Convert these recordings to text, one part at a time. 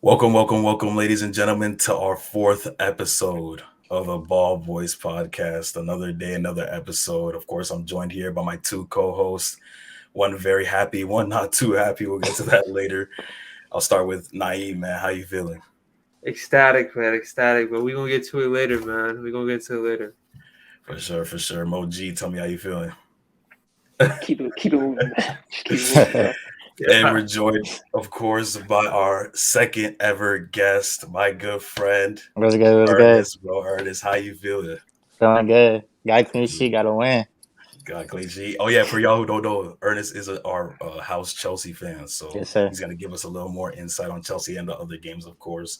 Welcome, ladies and gentlemen, to our fourth episode of the Ball Boys podcast. Another day, another episode. Of course, I'm joined here by my two co-hosts. One very happy, one not too happy. We'll get to that later. I'll start with Naeem, man. How you feeling? Ecstatic, man, ecstatic. But we gonna get to it later, man. We gonna get to it later. For sure, for sure. Mo G, tell me how you feeling. Keep it moving, man. Just keep it moving, bro. And Yeah, we're joined, of course, by our second ever guest, my good friend What's good? What's good? Ernest. Bro, Ernest, how you feeling? Feeling good. Got a clean sheet. Got to win. God, clean sheet. Oh yeah, for y'all who don't know, Ernest is our house Chelsea fan, so Yes, sir. he's gonna give us a little more insight on Chelsea and the other games, of course.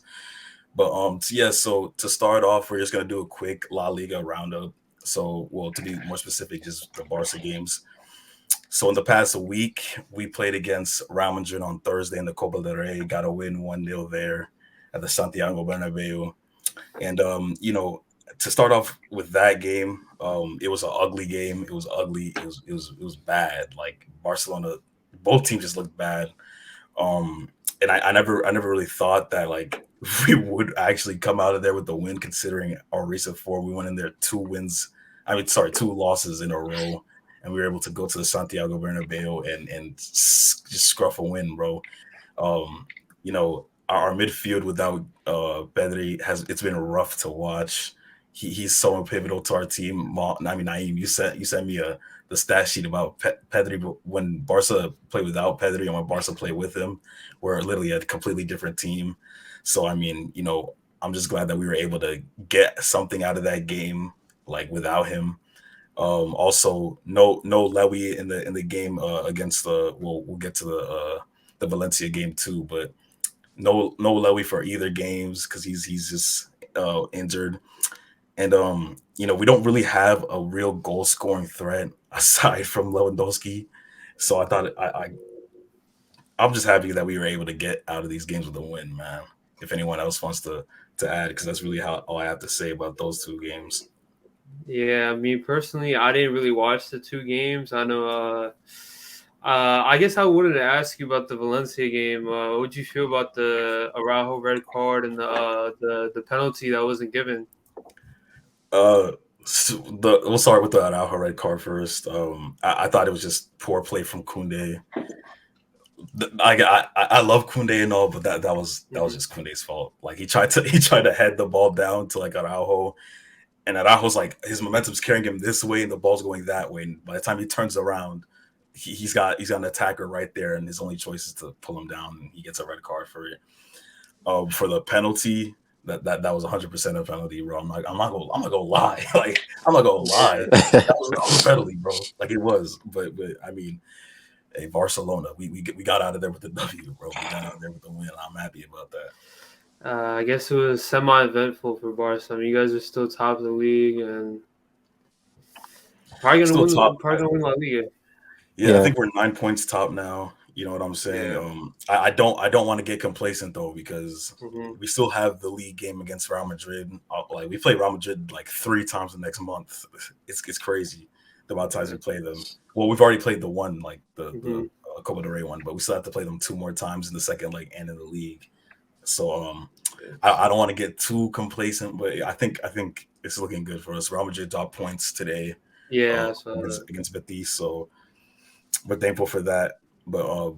But yeah. So to start off, we're just gonna do a quick La Liga roundup. So, well, to be more specific, just the Barca games. So in the past week, we played against Real Madrid on Thursday in the Copa del Rey. Got a win 1-0 there at the Santiago Bernabeu. And to start off with that game, it was an ugly game. It was ugly. It was bad. Like Barcelona, both teams just looked bad. And I never really thought that like we would actually come out of there with the win, considering our recent form. We went in there two wins. I mean, sorry, two losses in a row, and we were able to go to the Santiago Bernabeu and just scruff a win, bro. Our midfield without Pedri has it's been rough to watch. He's so pivotal to our team. I mean, Naeem, you sent me the stat sheet about Pedri when Barca played without Pedri and when Barca played with him. We're literally a completely different team. So I mean, I'm just glad that we were able to get something out of that game, like without him. Also, no Lewy in the game against the. Well, we'll get to the Valencia game too, but no Lewy for either games because he's just injured. And we don't really have a real goal scoring threat aside from Lewandowski. So I thought I'm just happy that we were able to get out of these games with a win, man. If anyone else wants to add, because that's really how all I have to say about those two games. yeah. Me personally, I didn't really watch the two games. I know. I guess I wanted to ask you about the Valencia game. What would you feel about the Araujo red card and the penalty that wasn't given? Uh, we'll start with the Araujo red card first. I thought it was just poor play from Kunde. I love Kunde and all, but that was Mhm. just Kunde's fault. Like he tried to head the ball down to like Araujo, and Araujo's like his momentum's carrying him this way, and the ball's going that way. And by the time he turns around, he's got an attacker right there, and his only choice is to pull him down, and he gets a red card for it. For the penalty, that was 100% a penalty, bro. I'm not gonna lie, like I'm not gonna lie, Yeah. that was a penalty, bro. Like it was, but I mean, hey, Barcelona, we got out of there with the W, bro. We got out of there with the win. I'm happy about that. I guess it was semi-eventful for Barca. I mean, you guys are still top of the league and probably gonna Still win. top, Probably gonna win La Liga. yeah. I Yeah. think we're 9 points top now. You know what I'm saying? Yeah. I don't want to get complacent though because Hmm. we still have the league game against Real Madrid. Like we play Real Madrid like three times the next month. It's crazy the amount of times we play them. Well, we've already played the one like the Hmm. Copa del Rey one, but we still have to play them two more times in the second leg and in the league. So Yeah. I don't want to get too complacent, but I think it's looking good for us. Real Madrid top points today Yeah. So against Betis, so we're thankful for that. But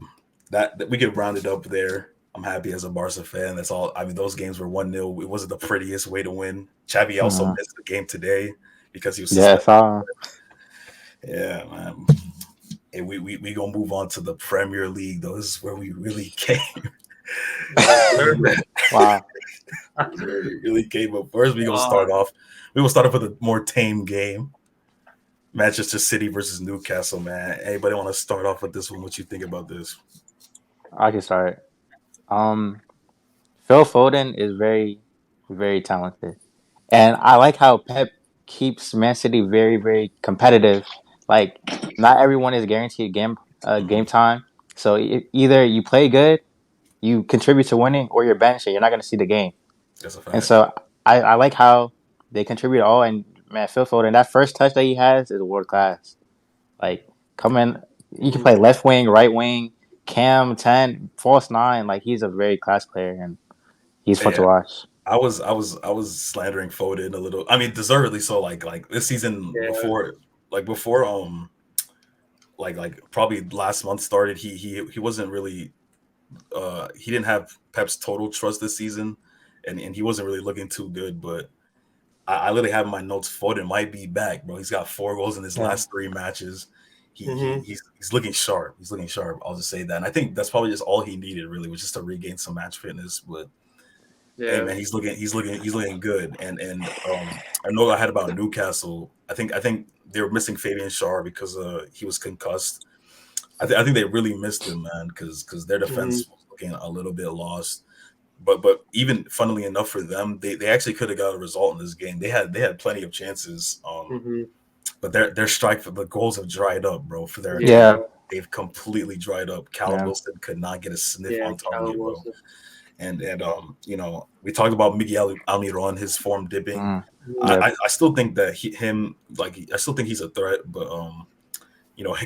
that we get rounded up there. I'm happy as a Barca fan. That's all. I mean, those games were 1-0. It wasn't the prettiest way to win. Xavi also Uh, missed the game today because he was yeah. suspended. So, Yeah, man. And we gonna move on to the Premier League though. This is where we really came. yes, sir. wow. This is where we really came up. First, we gonna Uh, start off. We will start off with a more tame game. Manchester City versus Newcastle, man. Anybody want to start off with this one? What you think about this? I can start. Um, Phil Foden is very, very talented, and I like how Pep keeps Man City very, very competitive. Like, not everyone is guaranteed game Mhm. time. So either you play good, you contribute to winning, or you're benched and you're not going to see the game. That's a And fact. so I like how they contribute all. And man, Phil Foden, that first touch that he has is world class. Like, come in, you can mhm. play left wing, right wing, cam 10, false 9. Like, he's a very class player. And He's fun to Yeah, watch. I was slandering Foden a little. I mean, deservedly so. Like this season Yeah. before like probably last month started. He wasn't really he didn't have Pep's total trust this season, and he wasn't really looking too good. But I literally have in my notes Foden might be back, bro. He's got 4 goals in his Yeah. last 3 matches. Mhm. He's looking sharp. He's looking sharp. I'll just say that. And I think that's probably just all he needed really was just to regain some match fitness. But hey Yeah. man, he's looking good. And I know I had about Newcastle. I think they were missing Fabian Schär because he was concussed. I think they really missed him, man, because their Mhm. defense was looking a little bit lost. But even funnily enough for them, they actually could have got a result in this game. They had plenty of chances. Mhm. But their strike for the goals have dried up, bro. For their Yeah. Yeah. attack, they've completely dried up. Callum Yeah. Wilson could not get a sniff Yeah. on Callum target, bro. Wilson. And we talked about Miguel Almiron, his form dipping. Mm. I, Yep. I still think that I still think he's a threat, but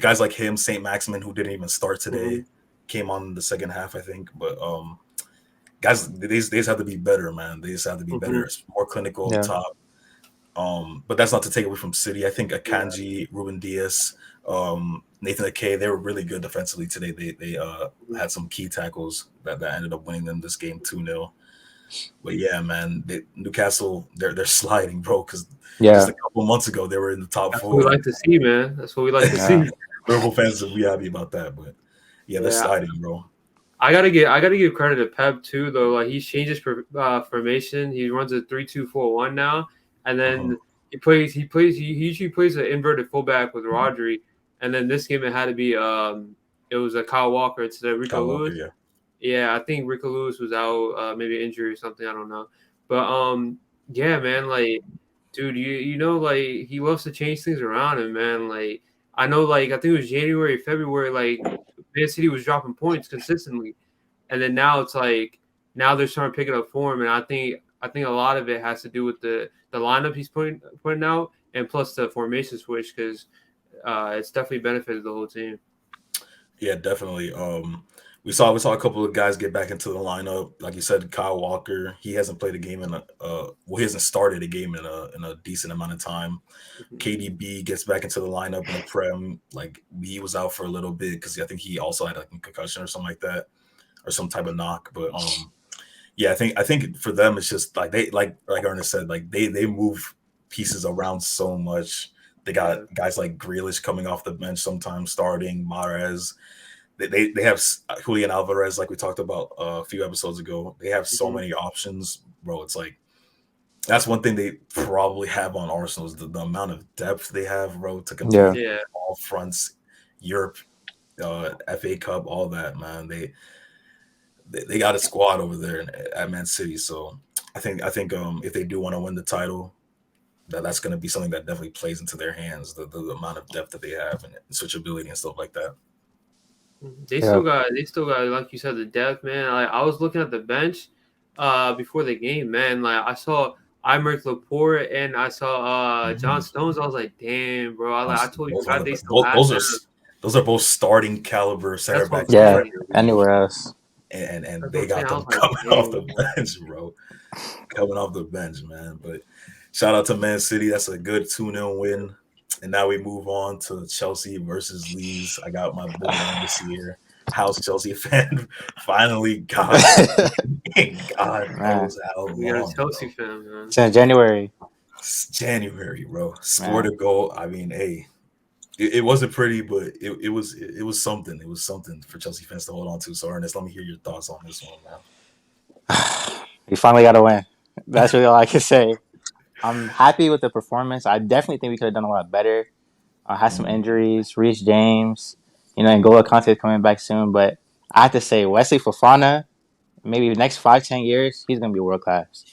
guys like him, Saint Maximin, who didn't even start today, Mhm. came on in the second half, I think. But guys, they just have to be better, man. They just have to be better, Mhm. more clinical up Yeah. top. But that's not to take away from City. I think Yeah. Akanji, Ruben Diaz, Nathan Ake, they were really good defensively today. They had some key tackles that ended up winning them this game 2-0. But yeah, man, Newcastle they're sliding, bro. Because just Yeah. a couple months ago they were in the top That's what we four. like to see, man. That's what we like to Yeah. see. Liverpool fans will be happy about that, but yeah, they're Yeah. sliding, bro. I gotta give credit to Pep too, though. Like he changes formation. He runs a 3-2-4-1 now, and Uh-huh. then he usually plays an inverted fullback with Rodri, and then this game it had to be it was a Kyle Walker instead of Rico Kyle Walker, Lewis. yeah. Yeah, I think Rico Lewis was out, maybe injury or something. I don't know, but yeah, man, like, dude, like he loves to change things around, and man, like I know, like I think it was January, February, like Man City was dropping points consistently, and then now it's like now they're starting to pick it up form, and I think a lot of it has to do with the lineup he's putting out, and plus the formation switch because it's definitely benefited the whole team. Yeah, definitely. We saw a couple of guys get back into the lineup. Like you said, Kyle Walker. He hasn't played a game he hasn't started a game in a decent amount of time. Mhm. KDB gets back into the lineup in the Prem. Like he was out for a little bit because I think he also had like a concussion or something like that, or some type of knock. But yeah, I think for them it's just like they like Ernest said, like they move pieces around so much. They got Yeah. guys like Grealish coming off the bench sometimes starting, Mahrez. They have Julian Alvarez, like we talked about a few episodes ago. They have so Mhm. many options, bro. It's like that's one thing they probably have on Arsenal is the amount of depth they have, bro, to Yeah. compete Yeah. all fronts, Europe, FA Cup, all that, man. They got a squad over there at Man City, so I think if they do want to win the title, that's going to be something that definitely plays into their hands. The amount of depth that they have and switchability and stuff like that. They Yeah. still got like you said the depth, man. I was looking at the bench before the game, man. Like I saw Imeric Laporte and I saw John Mhm. Stones. I was like, damn, bro. I told you Those how are they the, still have those are them. those are both starting caliber center That's what I'm backs in the Yeah. saying. Premier League, Anywhere else. and That's what they I'm saying. got I them was like, coming off the damn. bench, bro. Coming off the bench, man. But shout out to Man City. That's a good 2-0 win. And now we move on to Chelsea versus Leeds. I got my boy Ernest here. House Chelsea fan finally got God Man. knows how We got a long, Chelsea bro. fan, man. Since January. It's January, bro. Scored Man. a goal. I mean, hey, it wasn't pretty, but it was something. It was something for Chelsea fans to hold on to. So Ernest, let me hear your thoughts on this one, We finally got a win. That's really all I can say. I'm happy with the performance. I definitely think we could have done a lot better. I had some man. injuries. Reece James, and N'Golo Kante is coming back soon. But I have to say, Wesley Fofana, maybe the next 5-10 years, he's gonna be world class.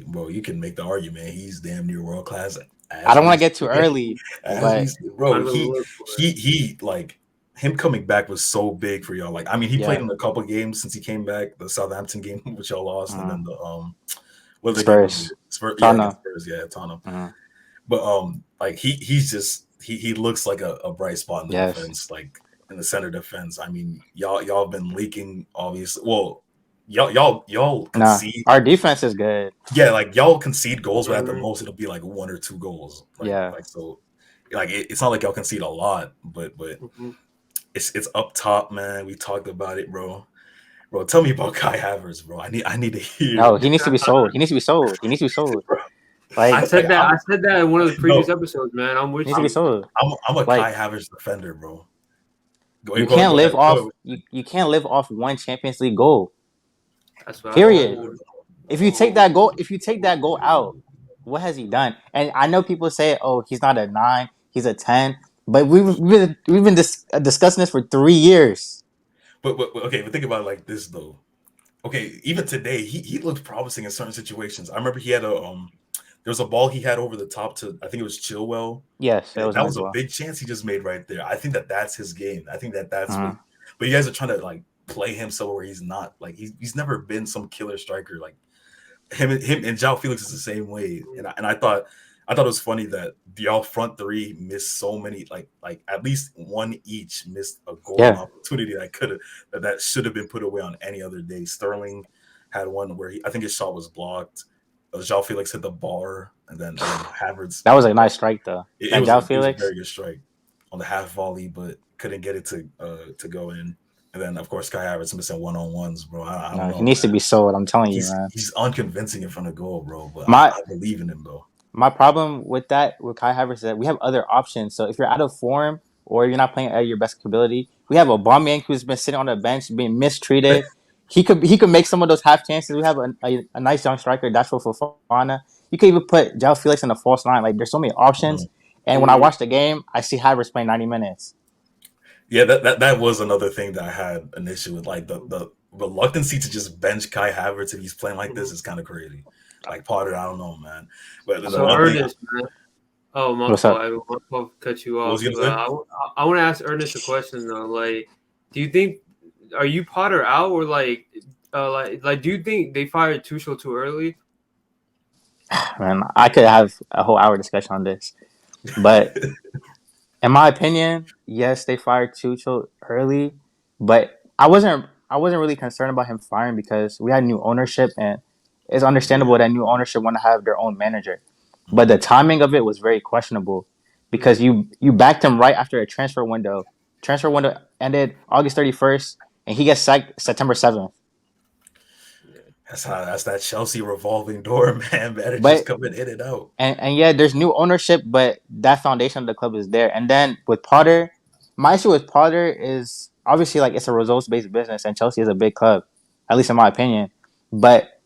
Bro, you can make the argument he's damn near world class I as don't we want to get too early, as we but bro. I'm gonna look for it. He like him coming back was so big for y'all. Like, I mean, he played yeah, in a couple games since he came back. The Southampton game, which y'all lost, and mm, then the what other game was it? Spurs, Spurs, yeah, against Tottenham. Spurs, yeah, Tottenham. Mm, But like he's just he looks like a bright spot in the yes, defense, like in the center defense. I mean, y'all have been leaking, obviously. Well, y'all Nah, concede. our defense is good. Yeah, like y'all concede goals, but at the Mhm. most it'll be like 1 or 2 goals. Yeah. So, like it's not like y'all concede a lot, but Mhm. it's up top, man. We talked about it, bro. Bro, tell me about Kai Havertz, bro. I need to hear, No, he needs to be sold. He needs to be sold. He needs to be sold. bro. I Like, said that. I said that in one of the previous No, episodes, man. I'm he with needs to be you. sold. I'm a Like, Kai Havertz defender, bro. you Go can't live ahead. Go off ahead. you can't live off one Champions League goal. That's what I Period. said. If you take that goal out, what has he done? And I know people say, "Oh, he's not a 9, he's a 10." But we've been discussing this for 3 years. But okay, but think about it like this though. Okay, even today, he looked promising in certain situations. I remember he had there was a ball he had over the top to, I think it was Chilwell. Yes, it was a That nice was a ball. big chance he just made right there. I think that's his game. I think that's what. Mhm. But you guys are trying to like play him somewhere where he's not. Like he's never been some killer striker. Like him and João Felix is the same way. And I thought it was funny that the all front three missed so many, like at least one each missed a golden Yeah, opportunity that should have been put away on any other day. Sterling had one where I think his shot was blocked. João Felix hit the bar, and then Havertz. that was a nice strike though. It That was João a Felix. very good strike on the half volley, but couldn't get it to go in. And then of course Kai Havertz missing 1-on-1s, bro. I don't No, he know, needs to man. be sold. I'm telling you, He's man. he's unconvincing in front of goal, bro. But My I believe in him though. my problem with that with Kai Havertz is that we have other options. So if you're out of form or you're not playing at your best ability, we have Aubameyang who's been sitting on the bench being mistreated. He could make some of those half chances. We have a nice young striker, that's for Fofana. You could even put João Felix in the false line. Like there's so many options. Mhm. And when I Mhm. watch the game, I see Havertz playing 90 minutes. Yeah, that was another thing that I had an issue with. Like the reluctancy to just bench Kai Havertz if he's playing like this Mhm. is kind of crazy. Like Potter, I don't know, man. But the So one thing, Ernest, man. Oh, my What's fault. up? My fault. Cut you what was off. you But gonna say? I want to ask Ernest a question though. Like, do you think are you Potter out or do you think they fired Tuchel too early? Man, I could have a whole hour discussion on this. But in my opinion, yes, they fired Tuchel early, but I wasn't really concerned about him firing because we had new ownership and it's understandable Yeah. that new ownership want to have their own manager. But the Mhm. timing of it was very questionable because Mm. you backed him right after a transfer window. Transfer window ended August 31st and he gets sacked September 7th. That's that Chelsea revolving door, man. Managers But coming in and out. and yeah, there's new ownership, but that foundation of the club is there. And then with Potter, my issue with Potter is obviously like it's a results based business, and Chelsea is a big club, at least in my opinion. But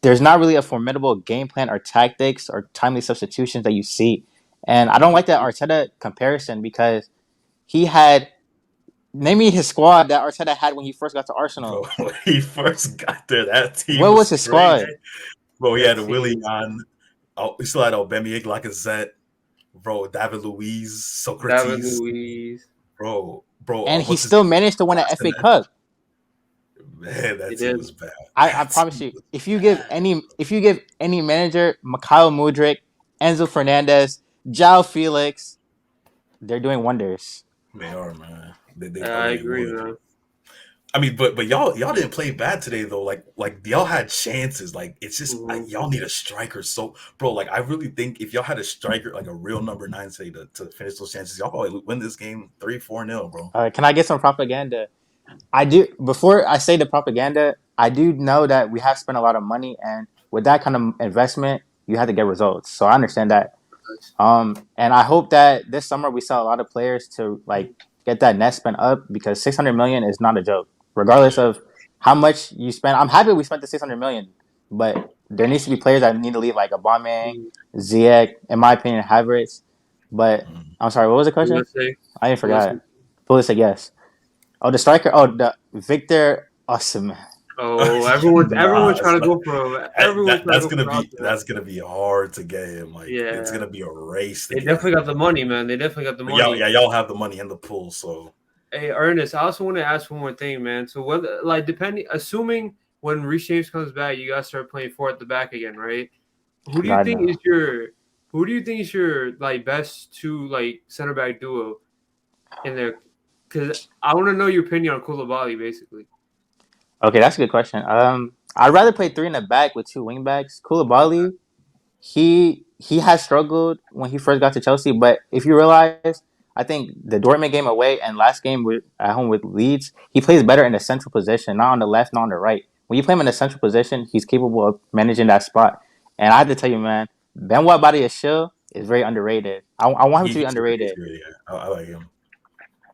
there's not really a formidable game plan or tactics or timely substitutions that you see. And I don't like that Arteta comparison because he had name me his squad that Arteta had when he first got to Bro, Arsenal. when he first got there, that team What was was his crazy. squad? Bro, he That had Willie team, on. Oh, he still had Aubameyang, Lacazette, bro, David Luiz, David Socrates, Luiz, bro. And he What's his still managed to win an FA Boston? Cup. Man, he that team did. was bad. I That promise team you, was bad. if you give any manager Mikhail Mudrik, Enzo Fernandez, João Felix, they're doing wonders. They are, man. They I really agree, would. man. I mean, but y'all didn't play bad today though. Like y'all had chances. Like it's just Mhm. y'all need a striker. So, bro, like I really think if y'all had a striker, like a real number 9, say to finish those chances, y'all probably win this game 3-4-0, bro. Can I get some propaganda? I do. Before I say the propaganda, I do know that we have spent a lot of money, and with that kind of investment, you have to get results. So I understand that. And I hope that this summer we sell a lot of players to like get that net spent up because 600 million is not a joke. Regardless Yeah. of how much you spend, I'm happy we spent the 600 million, but there needs to be players that need to leave like Aubameyang, Mhm. Ziyech, in my opinion, Havertz. But Mhm. I'm sorry, what was the question? Pulisic, I didn't Pulisic. forgot. Pulisic, yes. Oh, the striker. Oh, the Victor Osimhen. Oh, Nah, everyone's trying it's to not. go for everyone's trying to go for Arsenal. That's gonna be hard to get him. Like it's Yeah, gonna be a race to they get definitely him. got the money, man. They definitely got the But y'all, money. yeah, y'all have the money in the pool, so Hey, Ernest, I also want to ask one more thing, man. So whether assuming when Reece James comes back, you guys start playing four at the back again, right? Who do you God think no. is your who do you think is your like best two like center back duo in there? Because I want to know your opinion on Koulibaly, basically. Okay, that's a good question. I'd rather play three in the back with two wing backs. Koulibaly, he has struggled when he first got to Chelsea, but if you realize, I think the Dortmund game away and last game at home with Leeds, he plays better in the central position, not on the left, not on the right. When you play him in the central position, he's capable of managing that spot. And I have to tell you, man, Benoit Badiashile is very underrated. I want him to be He's underrated. good. Yeah, I like him.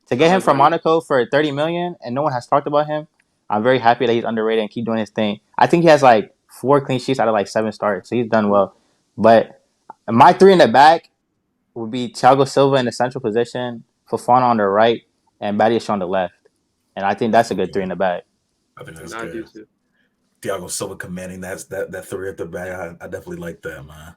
To I get him like from Buddy. Monaco for 30 million and no one has talked about him, I'm very happy that he's underrated and keep doing his thing. I think he has like 4 clean sheets out of like 7 starts, so he's done well. But my three in the back would be Thiago Silva in the central position, Fofana on the right, and Badiashile on the left. And I think that's a good three Okay, in the back. I think that's And I do good. too. Thiago Silva commanding that three at the back. I definitely like that, man.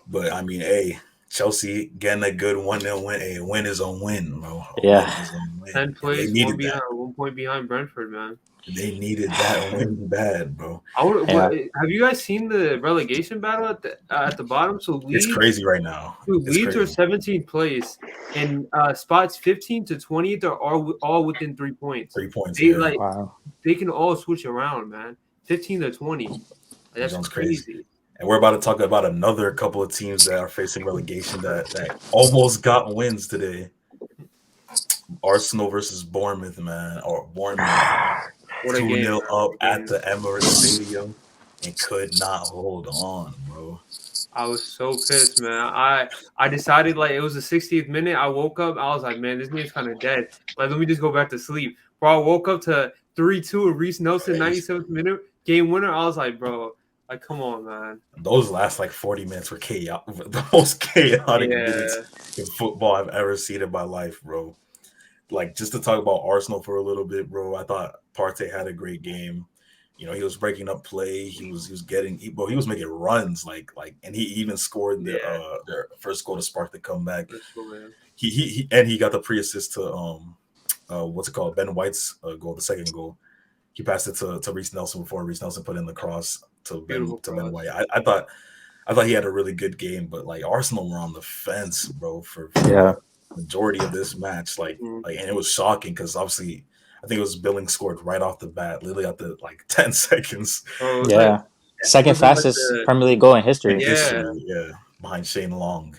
But I mean, hey, Chelsea getting a good 1-0 win. A win is a win, bro. A win Yeah. is a win, 10 and they plays, needed that. 1 point behind Brentford, man. They needed that win bad, bro. Yeah. Have you guys seen the relegation battle at the bottom? So It's crazy right now. It's Leeds are crazy. 17th place, and spots 15 to 20th are all within 3 points. 3 points, They yeah. like Wow. they can all switch around, man. 15 to 20, like, That that's sounds crazy. crazy. And we're about to talk about another couple of teams that are facing relegation that almost got wins today. Arsenal versus Bournemouth, man, or Bournemouth. What a game, 2-0 man. up What a at game. the Emirates Stadium and could not hold on, bro. I was so pissed, man. I decided like it was the 60th minute. I woke up. I was like, man, this game's kind of dead. Like, let me just go back to sleep. Bro, I woke up to 3-2 of Reece Nelson, 97th minute game winner. I was like, bro, like, come on, man. Those last like 40 minutes were chaotic, the most chaotic minutes Yeah, in football I've ever seen in my life, bro. Like just to talk about Arsenal for a little bit, bro. I thought Partey had a great game. You know, he was breaking up play. He was getting, he was making runs and he even scored yeah. their first goal to spark the comeback. Let's go, man. He got the pre-assist to what's it called, Ben White's goal, the second goal. He passed it to Reece Nelson before Reece Nelson put in the cross to Beautiful Ben cross. White. I thought he had a really good game, but like Arsenal were on the fence, bro, for Yeah. the majority of this match. Mm. And it was shocking because obviously I think it was Billing scored right off the bat, literally after like 10 seconds Bro, it was like Yeah. Second wasn't like fastest the Premier League goal in in history. yeah. history, yeah, behind Shane Long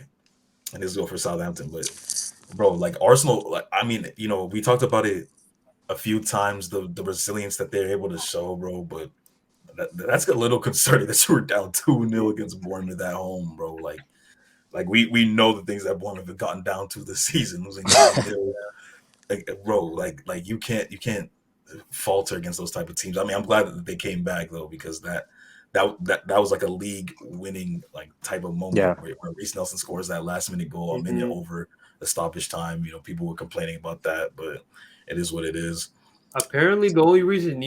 and his goal for Southampton. But bro, like Arsenal, like I mean, you know, we talked about it a few times, the resilience that they're able to show, bro, but that's a little concerning that you were down 2-0 against Bournemouth at home, bro. Like we know the things that Bournemouth have gotten down to this season, losing 9-0. Like, bro, like you can't falter against those type of teams. I mean, I'm glad that they came back though, because that was like a league winning like type of moment Yeah. where Reece Nelson scores that last minute goal, a minute Mhm. over the stoppage time. You know, people were complaining about that, but it is what it is. Apparently, the only reason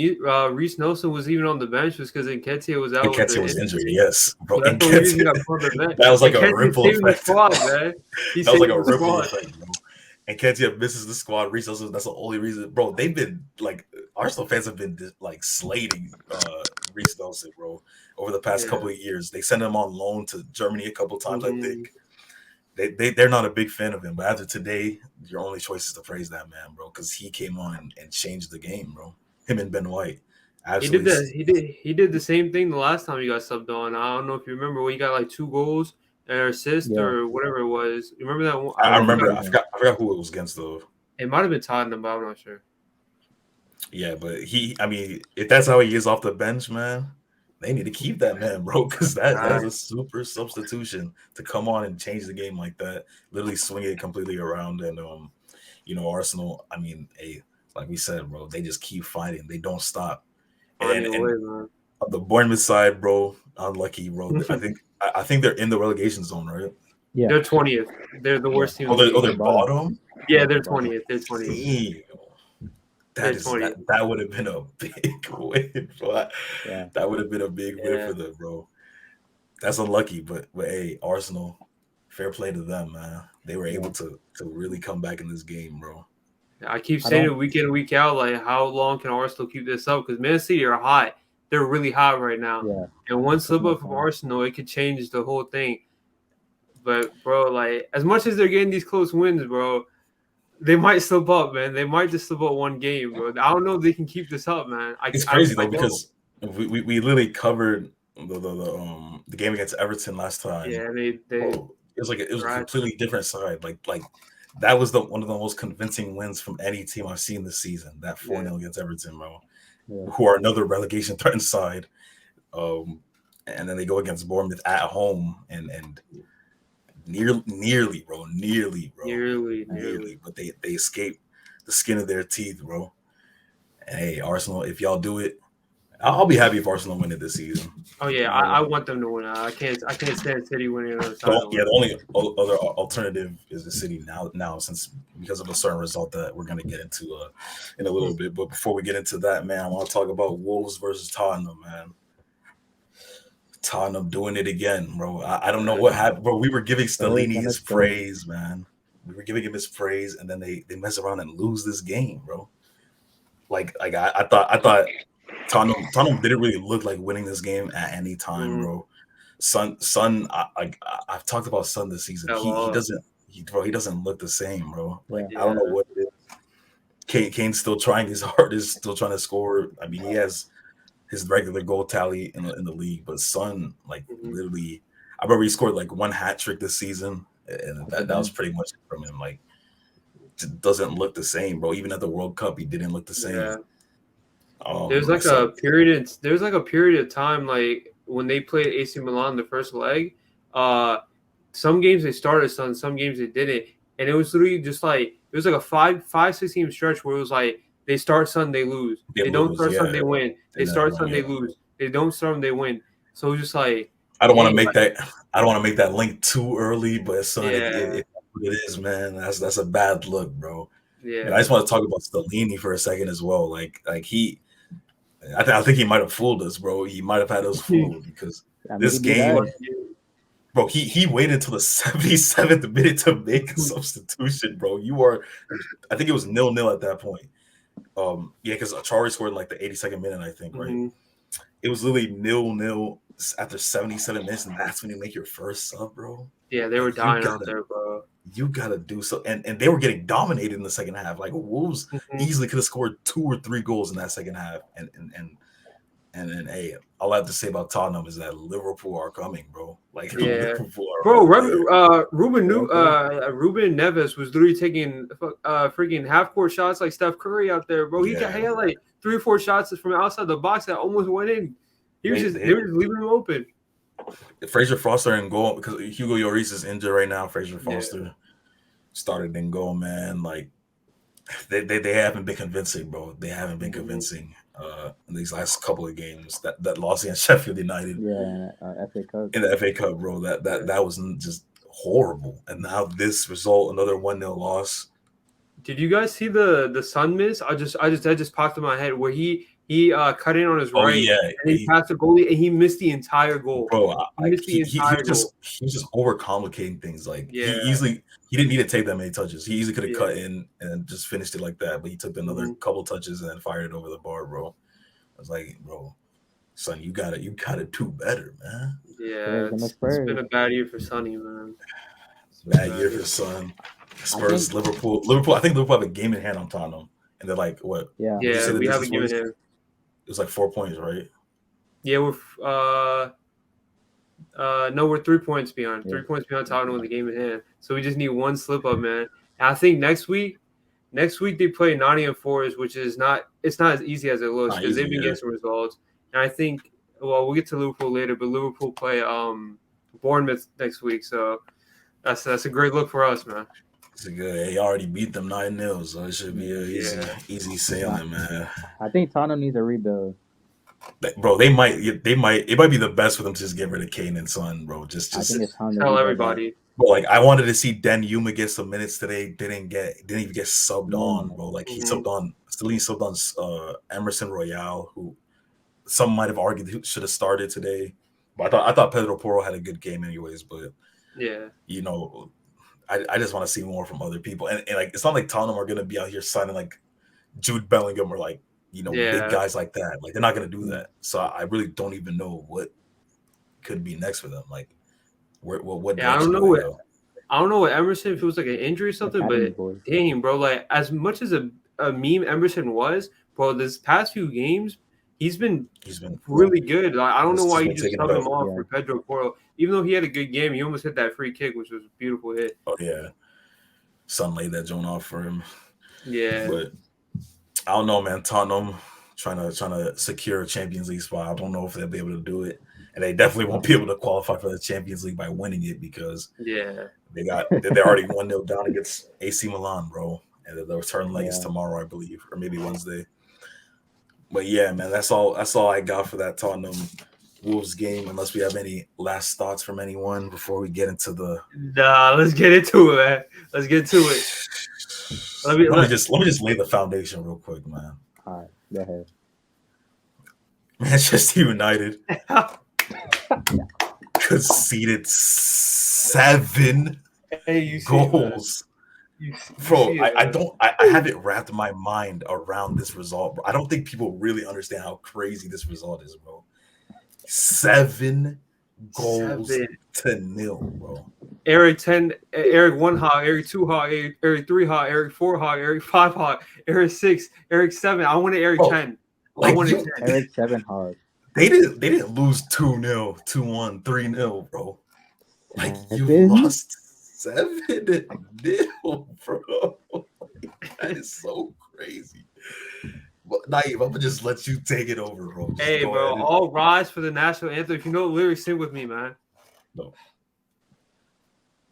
Reece Nelson was even on the bench was because Nketiah was out with Nketiah the was injured, injury. yes, bro. So that's the only reason he Nketiah, got put on the bench. that was like And a Nketiah's ripple saving the effect. squad, man. He's That was like saving a the ripple squad. effect, bro. And Ketia misses the squad. Reece Nelson, that's the only reason, bro. They've been like Arsenal fans have been like slating Reece Nelson, bro, over the past Yeah. couple of years. They sent him on loan to Germany a couple times, I Mhm. think. They're not a big fan of him, but after today, your only choice is to praise that man, bro, because he came on and changed the game, bro. Him and Ben White, He did absolutely. that. He did the same thing the last time he got subbed on. I don't know if you remember when he got like 2 goals and an assist Yeah. or whatever it was. You remember that one? I I think remember. I forgot who it was against though. it might have been Tottenham, but I'm not sure. Yeah, but I mean, if that's how he is off the bench, man, they need to keep that man, bro, because that is a super substitution to come on and change the game like that, literally swing it completely around. And you know, Arsenal, I mean, like we said, bro, they just keep fighting, they don't stop. Finding And a way, man. on the Bournemouth side, bro, unlucky, bro. I think they're in the relegation zone, right? Yeah. They're 20th. They're the worst team Oh, in the they're, oh, league. they're bottom. Yeah, Yeah, they're bottom. 20th. They're 20th. Damn. They're That is 20th. that would have been a big win, bro. Yeah. That would have been a big win Yeah. for them, bro. That's unlucky, but hey, Arsenal, fair play to them, man. They were able to really come back in this game, bro. I keep I saying it don't. week in, week out. Like, how long can Arsenal keep this up? Because Man City are hot. They're really hot right now. Yeah. And one slip Taking up their from time. Arsenal, it could change the whole thing. But bro, like as much as they're getting these close wins, bro, They might slip up, man. They might just slip up one game, bro. I don't know if they can keep this up, man. It's crazy though because we literally covered the game against Everton last time. Yeah, they it was a completely different side. Like that was one of the most convincing wins from any team I've seen this season. That 4-0 against Everton, bro, who are another relegation threatened side. And then they go against Bournemouth at home and nearly, bro. But they escape the skin of their teeth, bro. And hey, Arsenal, if y'all do it, I'll be happy if Arsenal win it this season. Oh yeah, I want them to win. I can't stand City winning another title. Yeah, the only other alternative is the City now since because of a certain result that we're gonna get into in a little bit. But before we get into that, man, I want to talk about Wolves versus Tottenham, man. Tottenham doing it again, bro. I don't know what happened, bro. We were giving Stellini his praise, man. We were giving him his praise, and then they mess around and lose this game, bro. Like I thought Tottenham didn't really look like winning this game at any time, bro. Son, I've talked about Son this season. He doesn't look the same, bro. Like I don't know what it is. Kane's still trying his hardest, still trying to score. I mean, he has his regular goal tally in the league, but Son, like literally, I remember he scored like one hat trick this season, and that was pretty much it from him. Like, just doesn't look the same, bro. Even at the World Cup, he didn't look the same. Yeah. There's like a period. There's like a period of time, like when they played AC Milan the first leg. Some games they started Son, some games they didn't, and it was literally just like it was like a 5-6 game stretch where it was like they start Son, they lose. They don't start Son, they win. They start Son, they lose. They don't start them, they win. So it's just like I don't want to make that. I don't want to make that link too early, but Son, it is, man. That's a bad look, bro. Yeah. And I just want to talk about Stellini for a second as well. Like he. I think he might have fooled us, bro. He might have had us fooled because this game, bro, he waited till the 77th minute to make a substitution, bro. I think it was 0-0 at that point. Because Achari scored in like the 82nd minute, I think, right? It was literally 0-0 after 77 minutes, and that's when you make your first sub, bro. Yeah, they were dying out there, bro. You gotta do so, and they were getting dominated in the second half. Like Wolves easily could have scored 2 or 3 goals in that second half. And then hey, all I have to say about Tottenham is that Liverpool are coming, bro. Like Liverpool are Ruben Neves was literally taking freaking half court shots like Steph Curry out there, bro. He had like 3 or 4 shots from outside the box that almost went in. They were just leaving him open. Fraser Foster in goal because Hugo Lloris is injured right now. Fraser Foster started in goal, man. Like they haven't been convincing, bro. They haven't been convincing in these last couple of games. That loss against Sheffield United, FA Cup. In the FA Cup, bro. That was just horrible. And now this result, another 1-0 loss. Did you guys see the Son miss? That just popped in my head where he cut in on his right, and he passed the goalie, and he missed the entire goal. Bro, he was just overcomplicating things. Like he didn't need to take that many touches. He easily could have cut in and just finished it like that, but he took another couple touches and then fired it over the bar, bro. I was like, bro, Son, you gotta do better, man. Yeah, it's been a bad year for Sonny, man. Bad year for Son. Spurs, Liverpool. I think Liverpool have a game in hand on Tottenham, and they're like, what? Yeah, we haven't given him. It was like 4 points, right? Yeah, we're 3 points behind. 3 points behind Tottenham with the game in hand. So we just need one slip up, man. And I think next week they play Nottingham Forest, which is not as easy as it looks because they've been getting some results. And I think we'll get to Liverpool later, but Liverpool play Bournemouth next week, so that's a great look for us, man. It's a good. He already beat them 9-0, so it should be easy sailing, man. I think Tottenham needs a rebuild. Bro, it might be the best for them to just get rid of Kane and Son, bro. Just tell everybody. Bro, like I wanted to see Den Yuma get some minutes today. Didn't even get subbed on, bro. Like he subbed on. Stellini subbed on Emerson Royale, who some might have argued should have started today. But I thought Pedro Porro had a good game, anyways. But you know. I just want to see more from other people, and like it's not like Tottenham are gonna be out here signing like Jude Bellingham or like big guys like that. Like they're not gonna do that. So I really don't even know what could be next for them. Like what? I don't know I don't know what Emerson, if it was like an injury or something, Academy but boy. dang, bro, like as much as a meme Emerson was, bro, this past few games, he's been He's been really good. Like, I don't know why he's you been just taking it subbed up. him off Yeah. for Pedro Porro. Even though he had a good game, he almost hit that free kick, which was a beautiful hit. Oh yeah, Son laid that joint off for him. Yeah. But I don't know, man. Tottenham trying to secure a Champions League spot. I don't know if they'll be able to do it, and they definitely won't be able to qualify for the Champions League by winning it because Yeah. they're already 1-0 down against AC Milan, bro. And the return leg is Yeah. tomorrow, I believe, or maybe Wednesday. But yeah, man, that's all I got for that Tottenham Wolves game. Unless we have any last thoughts from anyone before we get into the. Nah, let's get into it, man. Let's get to it. Let me just lay the foundation real quick, man. All right, go ahead. Manchester United conceded 7 Hey, you see goals. You Bro, see it, I man. don't I haven't wrapped my mind around this result, bro. I don't think people really understand how crazy this result is, bro. 7 goals 7. to 0, bro. Eric 10, Eric 1 hot, Eric 2 hot, Eric 3 hot, Eric 4 hot, Eric 5 hot, Eric 6, Eric 7. I wanted Eric Bro, 10. I Like wanted you, 10. Eric 7 hard. they didn't lose 2-0, 2-1, 3-0, bro. Like you Seven? lost 7-0, bro. That is so crazy. But Naeem, I'm gonna just let you take it over, bro. Just Hey, go bro, ahead. all rise for the national anthem. If you know the lyrics, sing with me, man. No.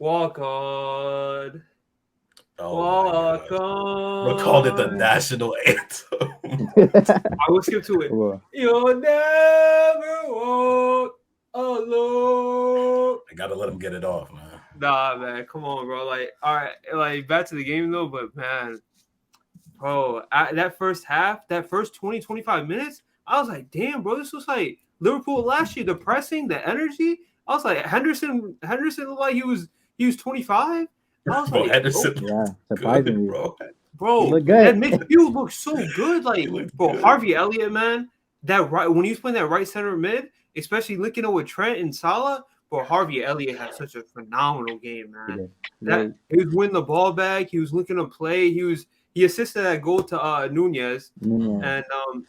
Walk on. Oh my Walk God. on. We called it the national anthem. I will skip to it. Well, You'll never walk alone. I gotta let him get it off, man. Nah, man, come on, bro. Like, all right, like back to the game though, but man, bro, that first half, that first 20, 25 minutes, I was like, damn, bro, this was like Liverpool last year. The pressing, the energy. I was like, Henderson looked like he was 25. I was Bro, like, Henderson yeah, good, surprisingly. bro. bro, He looked good. that midfield looks so good. Like, He looked bro, good. Harvey Elliott, man, that right when he was playing that right center mid, especially linking up with Trent and Salah, bro, Harvey Elliott had such a phenomenal game, man. Very- He was winning the ball back. He was looking to play. He assisted that goal to Nunez. yeah. And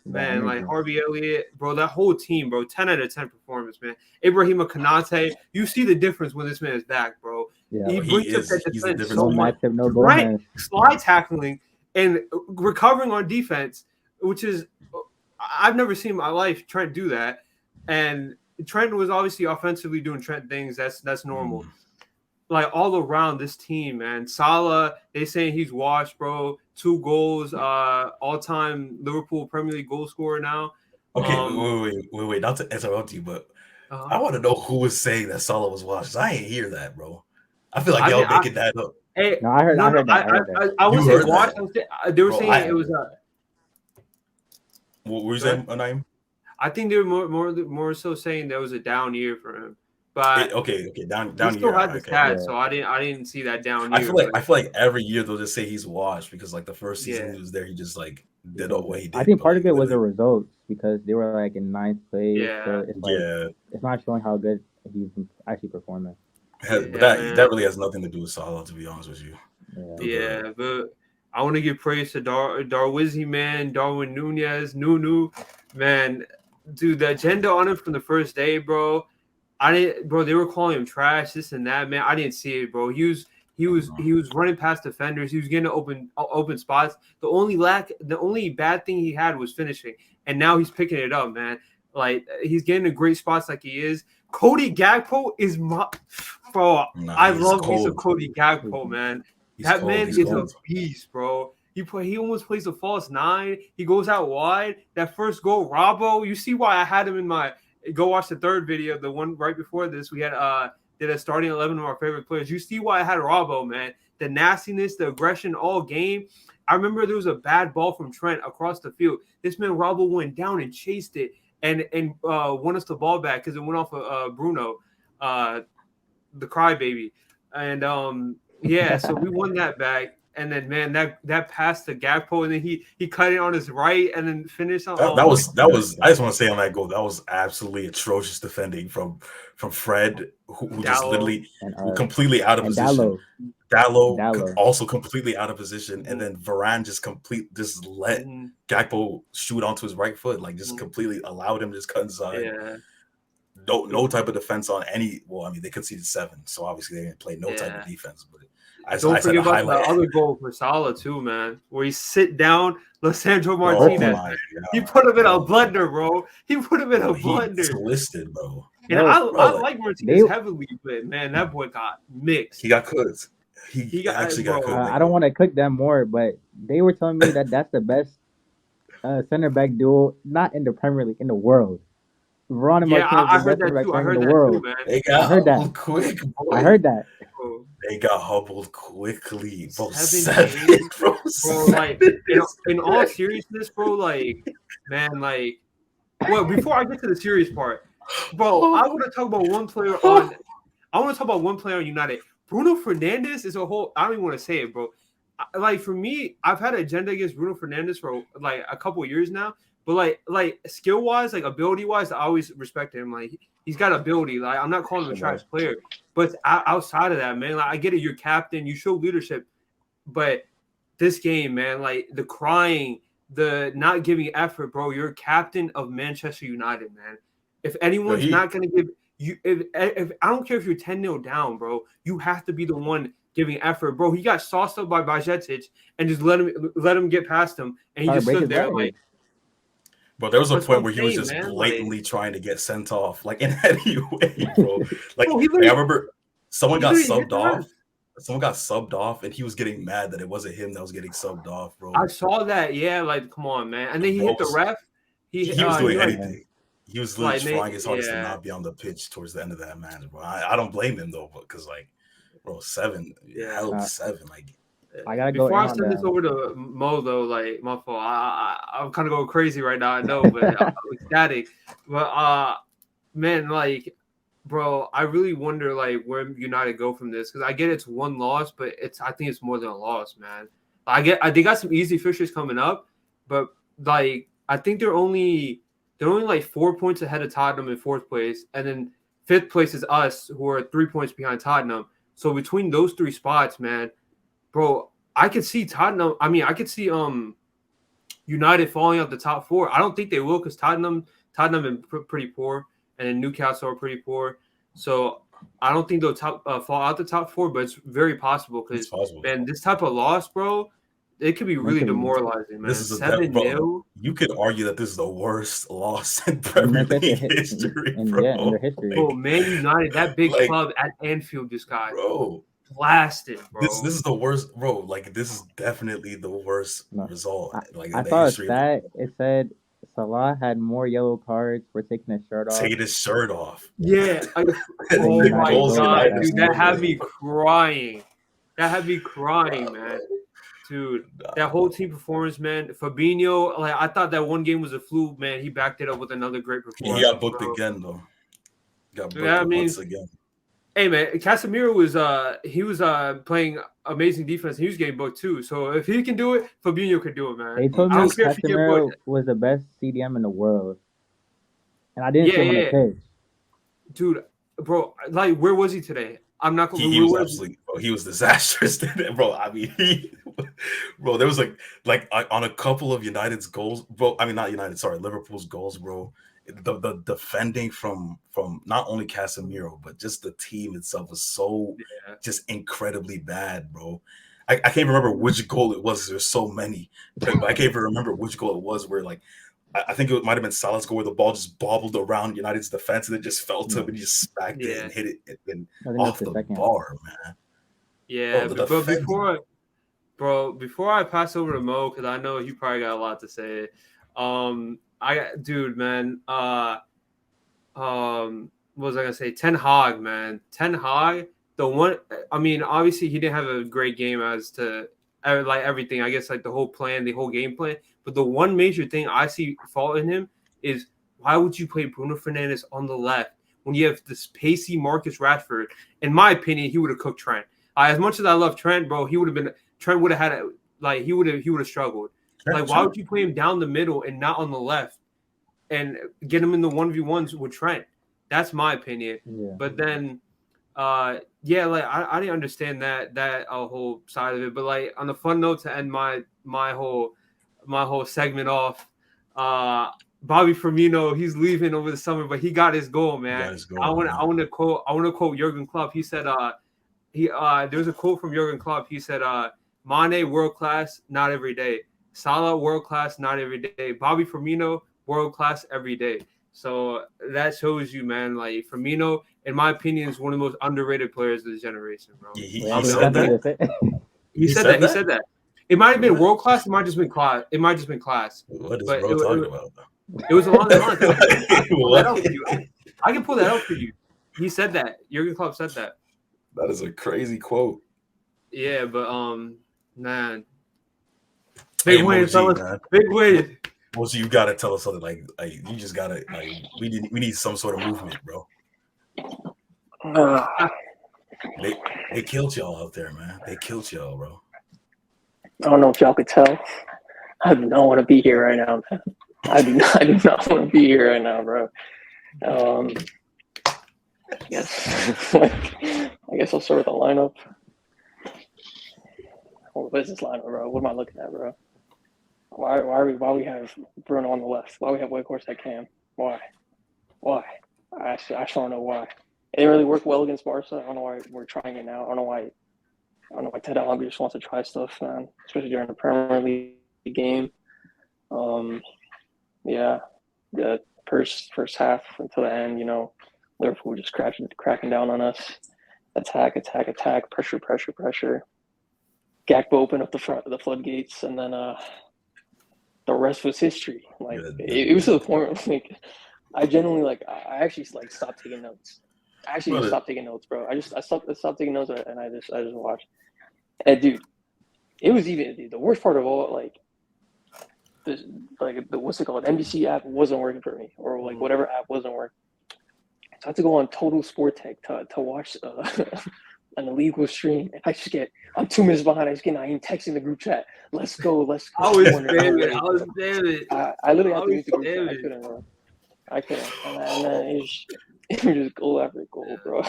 man, energy. like Harvey Elliott, bro, that whole team, bro, 10 out of 10 performance, man. Ibrahima Konate, you see the difference when this man is back, bro. Yeah. He He brings up is. that He's the defense difference so No much. matchup, no Right, Gomez. slide tackling and recovering on defense, which is I've never seen in my life Trent do that. And Trent was obviously offensively doing Trent things. That's normal. Like all around this team, man. Salah, they saying he's washed, bro. 2 goals, all-time Liverpool Premier League goal scorer now. Okay, wait. Not to interrupt you, but I want to know who was saying that Salah was washed. I ain't hear that, bro. I feel like y'all making that up. Hey, No, I heard that. I would You say heard washed. that? They were Bro, saying it was. What were you saying, Naeem? I think they were more so saying there was a down year for him. But Okay, down he still year. had the Okay. stats, Yeah. so I didn't see that down I year. feel like every year they'll just say he's washed because like the first season he was there, he just like did all what he did. I think but, part like, of it was the literally- results because they were like in 9th place. Yeah. So it's like yeah. it's not showing how good he's actually performing. But Yeah, that man. really has nothing to do with Salah, to be honest with you. Yeah, but I want to give praise to Darwizzi, man, Darwin Nunez, Nunu, man, dude, the agenda on him from the first day, bro. They were calling him trash, this and that, man. I didn't see it, bro. He was running past defenders. He was getting open spots. The only bad thing he had was finishing, and now he's picking it up, man. Like he's getting in great spots, like he is. Cody Gakpo is my bro. I love me some Cody Gakpo, man. That man is a beast, bro. He almost plays a false 9. He goes out wide. That first goal, Robbo. You see why I had him in my go watch the third video, the one right before this. We had did a starting 11 of our favorite players. You see why I had Robbo, man. The nastiness, the aggression all game. I remember there was a bad ball from Trent across the field. This man Robbo went down and chased it and won us the ball back because it went off of Bruno, the crybaby. And yeah, so we won that back. and then man, that pass to Gakpo, and then he cut it on his right, and then finished on. That was. I just want to say on that goal, that was absolutely atrocious defending from Fred, who just Dallo. literally And completely out of and position. Dallo Dallo. also completely out of position, and then Varane just let Mhm. Gakpo shoot onto his right foot, like just completely allowed him to just cut inside. Yeah. No type of defense on any. Well, I mean they conceded 7, so obviously they didn't play no type Yeah. of defense. But Don't forget about the highlight. other goal for Salah too, man, where he sit down Lissandro Oh Martinez. my He God, put him in a bro. blender, bro. He put him in a He blender. twisted, bro. And Bro, I like, like Martinez heavily, but man, that boy got mixed. He got cooked. He got- actually got bro. cooked. I don't want to cook them more, but they were telling me that that's the best center back duo, not in the Premier League, in the world. Varane and Yeah, Martinez I is the heard best center that back too. I pairing in heard the that world. too, man. They got I heard that. humbled quick, bro. I heard that. Bro, They got humbled quickly, bro. 7 7, days, bro. bro, like in all seriousness, bro, like man, like well, before I get to the serious part, bro, I want to talk about one player on. I want to talk about one player on United. Bruno Fernandes is a whole. I don't even want to say it, bro. Like for me, I've had an agenda against Bruno Fernandes for like a couple of years now. But like skill wise, like ability wise, I always respect him. Like he's got ability. Like I'm not calling him a trash player, but outside of that, man, like I get it. You're captain. You show leadership, but this game, man, like the crying, the not giving effort, bro. You're captain of Manchester United, man. If anyone's not gonna give you, if I don't care if you're 10-0 down, bro, you have to be the one giving effort, bro. He got sauced up by Bajcetic and just let him get past him, and he just stood there like. But there was a That's point what where I'm he was saying, just man, blatantly trying to get sent off, like in any way, bro. Like Bro, I remember someone got subbed off. hurt. Someone got subbed off, and he was getting mad that it wasn't him that was getting subbed off, bro. I saw that. Yeah, like come on, man. And then he hit the ref. He was doing like, anything. He was literally like, trying his hardest to not be on the pitch towards the end of that match, bro. I don't blame him though, because like, bro, 7, hell of 7, like. I gotta go. Before I send this over to Mo, though, like my fault, I'm kind of going crazy right now. I know, but I'm ecstatic. But man, like, bro, I really wonder like where United go from this, because I get it's one loss, but I think it's more than a loss, man. They got some easy fixtures coming up, but like I think they're only like 4 points ahead of Tottenham in 4th place, and then 5th place is us, who are 3 points behind Tottenham. So between those 3 spots, man. Bro, I could see Tottenham. I mean, I could see United falling out the top 4. I don't think they will, because Tottenham been pretty poor, and then Newcastle are pretty poor. So I don't think they'll fall out the top 4, but it's very possible, because man, this type of loss, bro, it could be really demoralizing, man. This is 7-0. You could argue that this is the worst loss in Premier League history, bro. Yeah, in their history. Bro, Man United, that big club at Anfield, just got blasted, bro. This is the worst, bro. Like this is definitely the worst result. Like I saw a stat. It said Salah had more yellow cards for taking his shirt off. Taking his shirt off. Yeah. Oh my God, dude, that had me crying. Man. Dude, that whole team performance, man. Fabinho, like I thought that one game was a fluke, man. He backed it up with another great performance. He got booked again, though. Once again. Hey man, Casemiro was playing amazing defense. He was getting booked too. So if he can do it, Fabinho could do it, man. They told me Casemiro was the best CDM in the world, and I didn't see him on the pitch. Dude, bro, like where was he today? I'm not going. He was absolutely, bro. He was disastrous, bro. I mean, bro, there was like on a couple of United's goals, bro. I mean, not United, sorry, Liverpool's goals, bro. The defending from not only Casemiro but just the team itself was so just incredibly bad, bro. I can't remember which goal it was. There's so many, but I can't even remember which goal it was. Where like I think it might have been Salah's goal where the ball just bobbled around United's defense and it just fell to him and he just smacked it and hit it and off the bar, man. Yeah, but before I pass over to Mo, because I know he probably got a lot to say. What was I gonna say? Ten Hag, man. Ten Hag, the one. I mean, obviously he didn't have a great game as to like everything. I guess like the whole plan, the whole game plan. But the one major thing I see fault in him is why would you play Bruno Fernandes on the left when you have this pacey Marcus Rashford? In my opinion, he would have cooked Trent. As much as I love Trent, bro, he would have been Trent would have had he would have struggled. Like, why would you play him down the middle and not on the left, and get him in the 1v1s with Trent? That's my opinion. Yeah. But then, I didn't understand that whole side of it. But like, on the fun note to end my whole segment off, Bobby Firmino, he's leaving over the summer, but he got his goal, man. I want to quote Jurgen Klopp. He said, there's a quote from Jurgen Klopp. He said, Mane world class, not every day. Salah world class, not every day. Bobby Firmino world class every day. So that shows you, man. Like, Firmino, in my opinion, is one of the most underrated players of this generation, bro. He said that. He said that. It might have been world class. It might just been class. What is bro talking about? It was along the lines. I can pull that out for you. He said that. Jurgen Klopp said that. That is a crazy quote. Yeah, but man, big win, fellas. Big win. Well, so you gotta tell us something like you just gotta we need some sort of movement, bro. They killed y'all out there, man. They killed y'all, bro. I don't know if y'all could tell. I do not want to be here right now, man. I do not want to be here right now, bro. I guess I'll start with the lineup. What is this lineup, bro? What am I looking at, bro? Why we have Bruno on the left? Why we have Weghorst at Cam? Why? I actually don't know why. It didn't really work well against Barça. I don't know why we're trying it now. I don't know why Ted Allen just wants to try stuff, man, especially during the Premier League game. The first half until the end, Liverpool just cracking down on us. Attack, pressure. Gakpo opened up the floodgates, and then the rest was history. Like, it was to the point where I genuinely I actually stopped taking notes. I actually just stopped taking notes, bro. I stopped taking notes, and I just watched. And dude, it was even the worst part of all. What's it called? NBC app wasn't working for me, or whatever app wasn't working. So I had to go on Total Sport Tech to watch an illegal stream. And I'm 2 minutes behind. I just get Naeem texting the group chat. Let's go. I was damn it. I literally had to use the group chat. I couldn't, bro. And then it was just goal after goal, bro.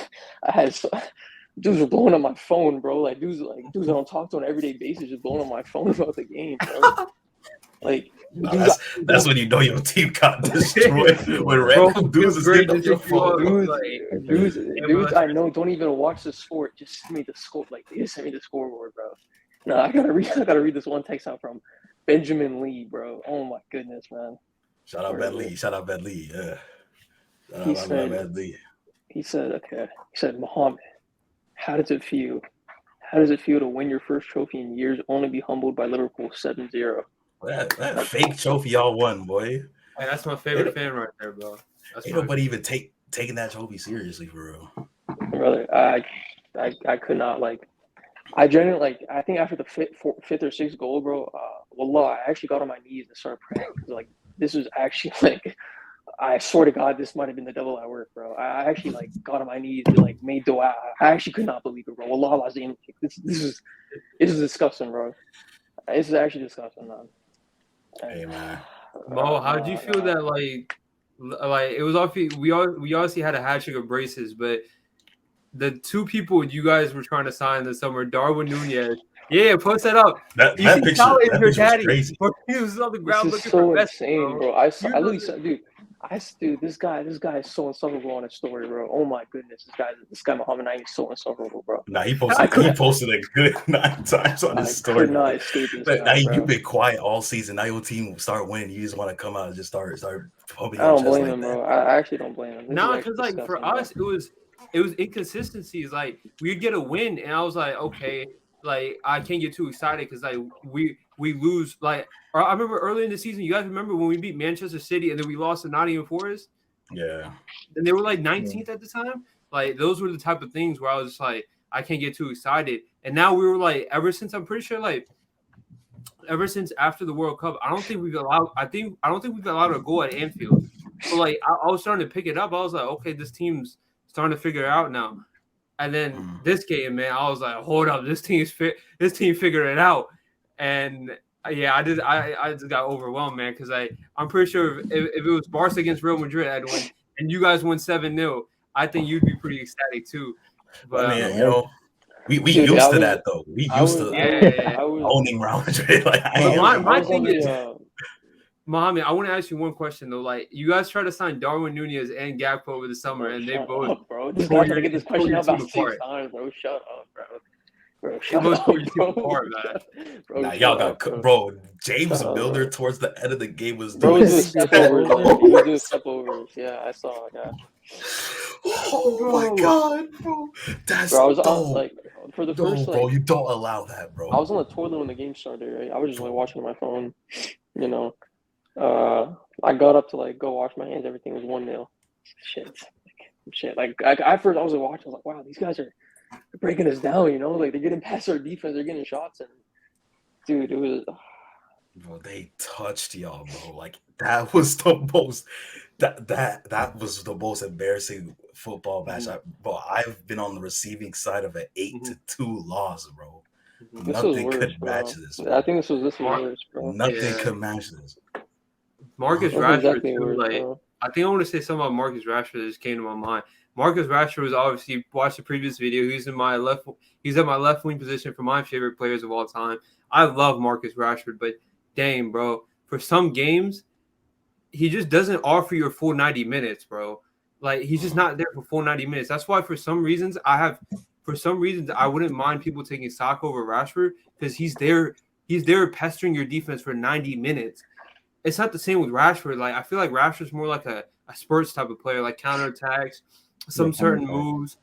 Dudes were blowing up my phone, bro. Dudes I don't talk to on an everyday basis, just blowing up my phone about the game, bro. That's when you know your team got destroyed. When random dudes is hitting up your phone. Dudes I know don't even watch the sport. Just send me the score. They just sent me the scoreboard, bro. No, I gotta read this one text out from Benjamin Lee, bro. Oh my goodness, man. Shout out Ben Lee. Yeah. He said, Mohammad, how does it feel? How does it feel to win your first trophy in years, only be humbled by Liverpool 7-0? That fake trophy y'all won, boy. Hey, that's my favorite fan right there, bro. Ain't nobody even taking that trophy seriously, for real. Brother, I could not I genuinely I think after the fifth or sixth goal, bro. Wallah, I actually got on my knees and started praying because this was actually I swear to God, this might have been the devil at work, bro. I actually got on my knees and made dua. I actually could not believe it, bro. Wallah Azim, this is disgusting, bro. This is actually disgusting, man. Hey, man. Mo, how did you feel that it was obviously we obviously had a hat trick of braces, but the two people you guys were trying to sign this summer, Darwin Nunez. Yeah, post that up. That picture was crazy. He was on the ground this looking so for best, insane, bro. I literally said, dude, this guy is so insufferable on his story, bro. Oh my goodness, this guy Mohammad is so insufferable, bro. Nah, he posted a good 9 times on his story. I could not escape this guy, you've been quiet all season. Now your team start winning. You just want to come out and just start pumping. I don't blame him, bro. I actually don't blame him. No, because for us, it was inconsistencies. We'd get a win, and I was like, okay, I can't get too excited because we lose. I remember early in the season, you guys remember when we beat Manchester City and then we lost to Nottingham Forest? Yeah. And they were 19th at the time. Those were the type of things where I was just I can't get too excited. And now we were ever since, I'm pretty sure ever since after the World Cup, I don't think we've allowed a goal at Anfield. So I was starting to pick it up. I was like, okay, this team's starting to figure it out now. And then this game, man, I was like, hold up, this team figured it out. And yeah, I just got overwhelmed, man, because I'm pretty sure if it was Barca against Real Madrid, Edwin, and you guys won 7-0, I think you'd be pretty ecstatic too. But I mean, you know, we Dude, used I to was- that though. We I used was, to I was, owning Real Madrid. Like, I Well, ain't my gonna- I was thing on is- the, Mohammad, I want to ask you one question though. Like, you guys tried to sign Darwin Nunez and Gakpo over the summer, and they shut both up, bro. This tore guy's trying to your- get this tore question your out about team 6 apart. times, bro. Shut up, bro. Bro, They shut both up, tore your team bro. apart, man. Bro, Nah, shut y'all up, got bro. bro. James Shut up, Milner bro. towards the end of the game was Bro doing was doing step overs, man. He was doing step overs. Yeah, I saw it. Yeah. Oh my god, bro. That's Bro, I was dope. on like for the No, first bro, like you don't allow that, bro. I was on the toilet when the game started, right? I was just like watching my phone, you know. I got up to like go wash my hands. Everything was 1-0. Shit. Like at first I was like watching. I was like, wow, these guys are breaking us down. You know, like they're getting past our defense. They're getting shots, and dude, it was. Bro, they touched y'all, bro. Like that was the most that was the most embarrassing football match. Bro, I've been on the receiving side of an 8-2 loss, bro. This Nothing was worse, could bro. match this. I think this was worse, bro. Nothing Yeah. could match this. Marcus This was Rashford exactly too. worse, Like, bro. I think I want to say something about Marcus Rashford that just came to my mind. Marcus Rashford was obviously watched the previous video. He's at my left wing position for my favorite players of all time. I love Marcus Rashford, but dang, bro, for some games, he just doesn't offer you a full 90 minutes, bro. Like, he's just not there for full 90 minutes. That's why for some reasons I wouldn't mind people taking stock over Rashford because he's there pestering your defense for 90 minutes. It's not the same with Rashford. Like, I feel like Rashford's more like a Spurs type of player, like counterattacks, some certain moves.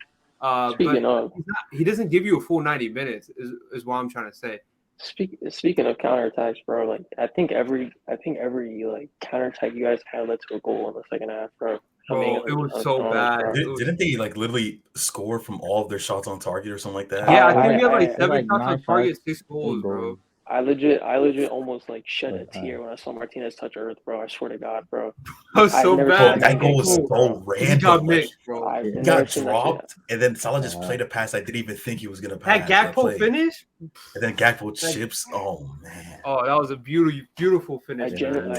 Speaking But of, he doesn't give you a full 90 minutes, is what I'm trying to say. speaking of counterattacks, bro, like I think every like counterattack you guys had led to a goal in the second half, bro. Bro, it was so bad. Bro. Didn't they like literally score from all of their shots on target or something like that? Yeah, I think we had I- like I- 7 like shots on 9 target, shots, 6 goals, bro. I legit almost like shed a But, tear when I saw Martinez touch earth, bro. I swear to God, bro. That was so I've never bad. seen That goal was Cool, so bro. He got random. Like, mixed, bro. I've He he never got seen that shit. dropped, and then Salah just played a pass I didn't even think he was gonna That pass. Gakpo finish? And then Gakpo chips. Oh man. Oh, that was a beautiful finish. I man.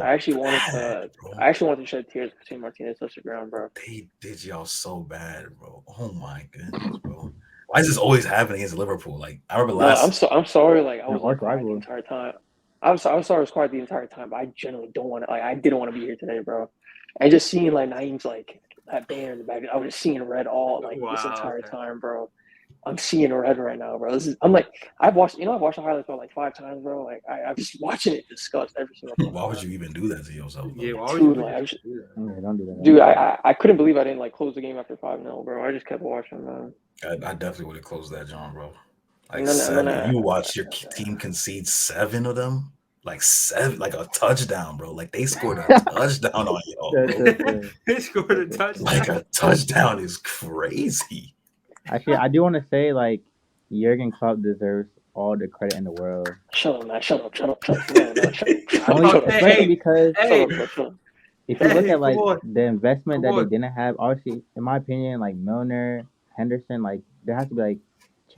actually wanted to shed tears between Martinez touched the ground, bro. They did y'all so bad, bro. Oh my goodness, bro. Why is this always happening against Liverpool? Like I remember last. I'm sorry. Like I was Arch quiet the rival. entire time. I'm sorry. I was quiet the entire time. But I genuinely don't want to. Like I didn't want to be here today, bro. And just seeing like Naeem's like that banner in the back. I was just seeing red all like this entire time, bro. I'm seeing red right now, bro. I'm like I've watched the highlights about like 5 times, bro. Like I'm just watching it disgust every single time. Why would you even do that to yourself? Yeah, Though? why would Dude, you like, I was- do that? Yeah, don't do that. Dude, I couldn't believe I didn't like close the game after 5-0, bro. I just kept watching, man. I definitely would have closed that, John, bro. Like And then- 7. You watched your team concede 7 of them. Like 7, like a touchdown, bro. Like they scored a touchdown on y'all. Bro. They scored a touchdown. Like a touchdown is crazy. Actually, I do want to say like Jurgen Klopp deserves all the credit in the world. Shut up, man. Shut up. No, shut Only, up. especially because Hey, Shut up. if you look Hey, at like come on. the investment Come that on. they didn't have, obviously, in my opinion, like Milner, Henderson, like there has to be like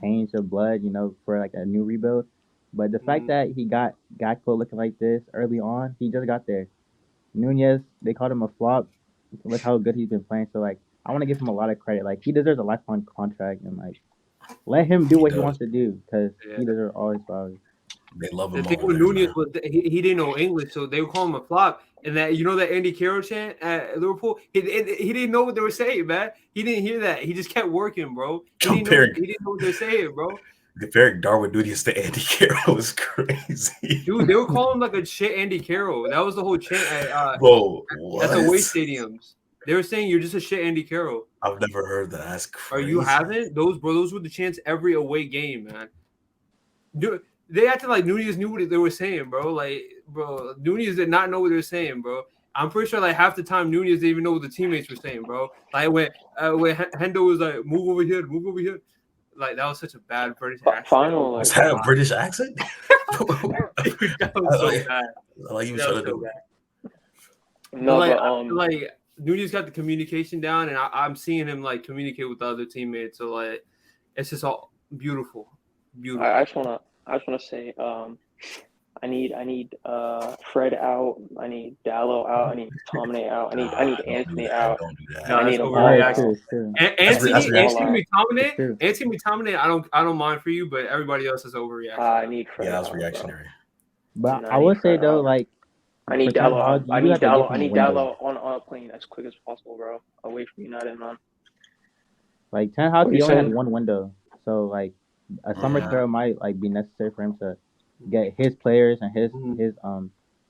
change of blood, you know, for like a new rebuild. But the fact that he got Gakpo looking like this early on, he just got there. Nunez, they called him a flop. Look how good he's been playing. So like, I want to give him a lot of credit. Like he deserves a lifelong contract, and like let him do what he does. wants to do because Yeah. he deserves all his flowers. They love The him thing over with there, Nunez man. was that he didn't know English, so they would call him a flop. And that that Andy Carroll chant at Liverpool, he didn't know what they were saying, man. He didn't hear that. He just kept working, bro. He didn't know what they're saying, bro. Comparing Darwin Nunez to Andy Carroll is crazy. Dude, they were calling him like a shit Andy Carroll. That was the whole chant at Bro, the what? away stadiums. They were saying you're just a shit Andy Carroll. I've never heard that. That's Or crazy. you haven't? Those were the chants every away game, man. Dude, they acted like Nunez knew what they were saying, bro. Like, bro, Nunez did not know what they were saying, bro. I'm pretty sure like half the time Nunez didn't even know what the teammates were saying, bro. Like when Hendo was like, move over here. Like that was such a bad British accent. Final, like, Was that a British accent? That was so bad. Like you That trying was to so do. bad. No, like, but like Nunez got the communication down, and I'm seeing him like communicate with the other teammates. So like, it's just all beautiful. I just wanna say, I need Fred out. I need Dallo out. I need McTominay out. I need Don't do Anthony that. out. Don't do that. No, I that's need them all Alright, overreaction. out. true. Anthony reaction. McTominay, I don't mind for you, but everybody else is overreaction. I need Fred Yeah, that was out, reactionary. But No, I I will need say Fred though, out. like I need for Ten Dallo. Hag, I you need have to give Dallo. him I a need window. Dallo on a plane as quick as possible, bro. Away from United, man. Like Ten Hag, What he you only has saying? one window, so like a summer Yeah. spell might like be necessary for him to get his players and his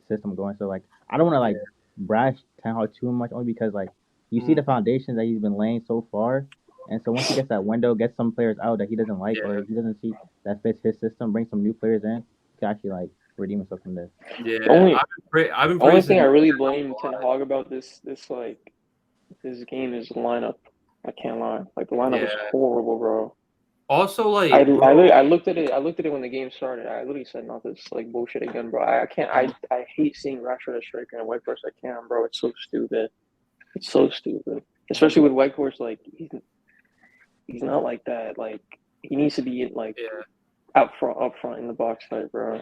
system going. So like I don't want to like brash Ten Hag too much, only because like you see the foundation that he's been laying so far, and so once he gets that window, gets some players out that he doesn't like or he doesn't see that fits his system, bring some new players in, he can actually like redeem himself from this. Yeah, Only- I've been Only praising thing I him. really blame Ten Hag about this game is the lineup. I can't lie. Like the lineup is Yeah. horrible, bro. Also, like, I bro, looked at it when the game started. I literally said not this like bullshit again, bro. I can't. I hate seeing Rashford as striker and Whitehorse. I can't, bro. It's so stupid. It's so stupid. Especially with Whitehorse, like he's not like that. Like he needs to be like up front in the box fight, bro.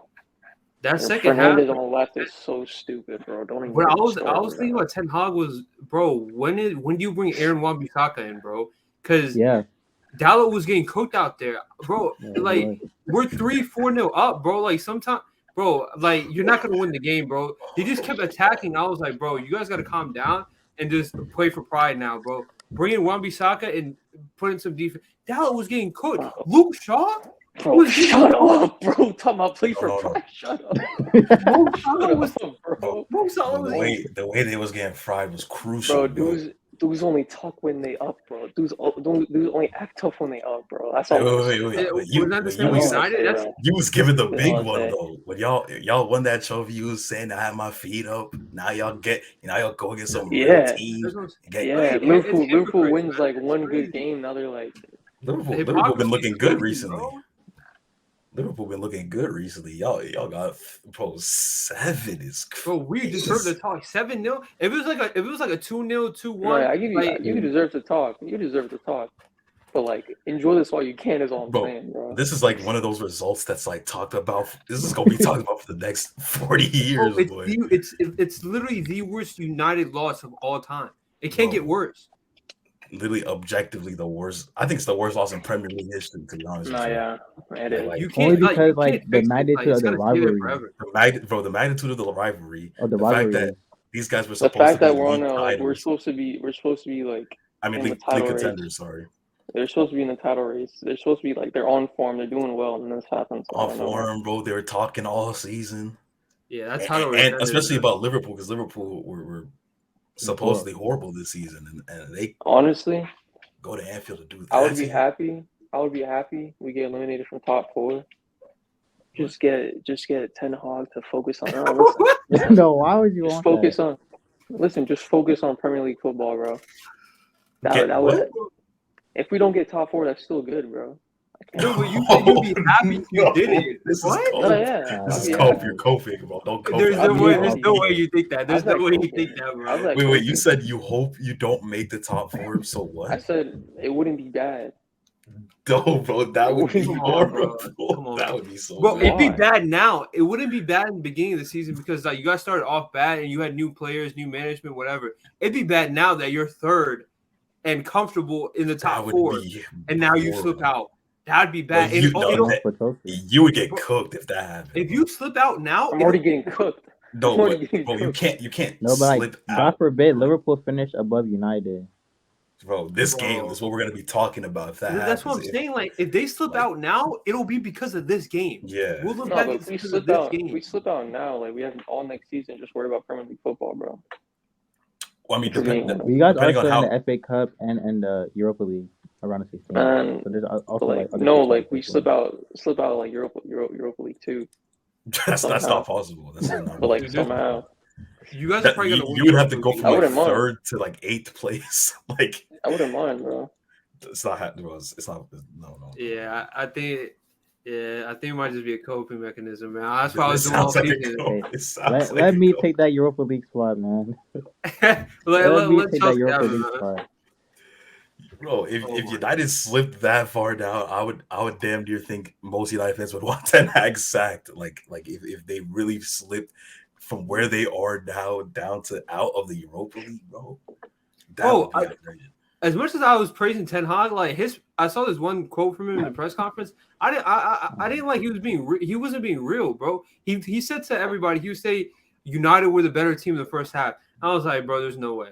that And second half. Fernandez on the left is so stupid, bro. Don't even. But get I me was started, thinking man. about Ten Hag was, bro. When do you bring Aaron Wan-Bissaka in, bro? Because Yeah, Dallo was getting cooked out there, bro. yeah, he Like was. we're 3-4-0 up, bro. Like sometimes, bro, like you're not gonna win the game, bro. They just kept attacking. I was like, bro, you guys gotta calm down and just play for pride now, bro. Bring in Wan-Bissaka and put in some defense. Dallo was getting cooked. Luke Shaw. Bro, shut up, bro. Talking about play for No. pride. Shut up. Mo Shut Salah was, up, bro. Mo Salah was The way they was getting fried was crucial, Bro, dudes only talk when they up, bro. Dudes only act tough when they up, bro. That's all. Wait. was that the same with United? That's You was giving the That's big all I one say. though. When y'all won that trophy, you was saying I had my feet up. Now y'all go get some real Yeah. teams. Yeah, Wait, Liverpool it's hypocrites, wins man. like It's one crazy. good game. Now they're like, Liverpool been looking good Hypocrisy, recently. bro. Liverpool been looking good recently. Y'all got 7 is Bro, we deserve to talk 7-0. If it was like a 2-0, 2-1. no, I give you, like, you deserve to talk. You deserve to talk. But like, enjoy this while you can. Is all I'm saying, bro. This is like one of those results that's like talked about. This is gonna be talked about for the next 40 years, bro, boy. it's literally the worst United loss of all time. It can't get worse. Literally, objectively, the worst. I think it's the worst loss in Premier League history. To be honest, No, with you. yeah, it is. You Only can't because you can't the fix it. magnitude It's of the gonna stay there rivalry. forever. The magnitude of the rivalry. Of the fact rivalry. that these guys were The supposed fact to that be we're on league like we're titles. supposed to be like I mean, in the league title race. contenders. Sorry, They're supposed to be in the title race. They're supposed to be like they're on form. They're doing well, and this happens. So I on don't know. form, bro. They were talking all season. Yeah, that's title race. And especially about Liverpool, because Liverpool were supposedly horrible this season, and they Honestly, go to Anfield to do that. I would be happy. We get eliminated from top 4. Just get Ten Hag to focus on. Oh, listen, No, why would you just want focus that? on. Listen, just focus on Premier League football, bro. Get what? If we don't get top 4, that's still good, bro. No, but you said you'd be happy if you did it. This What? is cope. Oh, yeah. This is Yeah. cope. You're coping, bro. Don't cope. There's no way you think that. There's I no was way like, you think that, bro. I was like, Wait. You said you hope you don't make the top 4. So what? I said it wouldn't be bad. No, bro. That would be Come on, horrible. bro. Come on, That bro. would be so. Bro, bad. it'd be bad now. It wouldn't be bad in the beginning of the season because like you guys started off bad and you had new players, new management, whatever. It'd be bad now that you're third and comfortable in the top 4, and now you slip out. That'd be bad. Well, you would get cooked if that happened. If you slip out now, I'm already getting cooked. No, bro, you can't. No, but like, God forbid Liverpool finish above United. Bro, this game is what we're gonna be talking about. If that that's what I'm saying. Like, if they slip out now, it'll be because of this game. Yeah. We'll look No, back but at if we because slip of this out, game. we slip out now. Like we have all next season. Just worry about Premier League football, bro. Well, I mean, you guys are still in the FA Cup and the Europa League around the 16. And so there's also like we slip out like Europa League too. That's not possible. That's not. But like somehow. You guys are probably gonna win. You would have to go from like mind. 3rd to like 8th place. I wouldn't mind, bro. It's not happening. It's not. No. Yeah, I think Yeah, I think it might just be a coping mechanism, man. That's what I It was doing all sounds like a season. goal. It sounds like Let a me goal. take that Europa League spot, man. let me let take that Chelsea Europa have it, League man. spot. Bro, Oh if my United slipped that far down, I would damn near think most United fans would want Ten Hag sacked. Like if they really slipped from where they are now down to out of the Europa League, bro, that would be outrageous. As much as I was praising Ten Hag, like I saw this one quote from him in the press conference. I didn't like he wasn't being real, bro. He said to everybody, he would say United were the better team in the first half. I was like, bro, there's no way.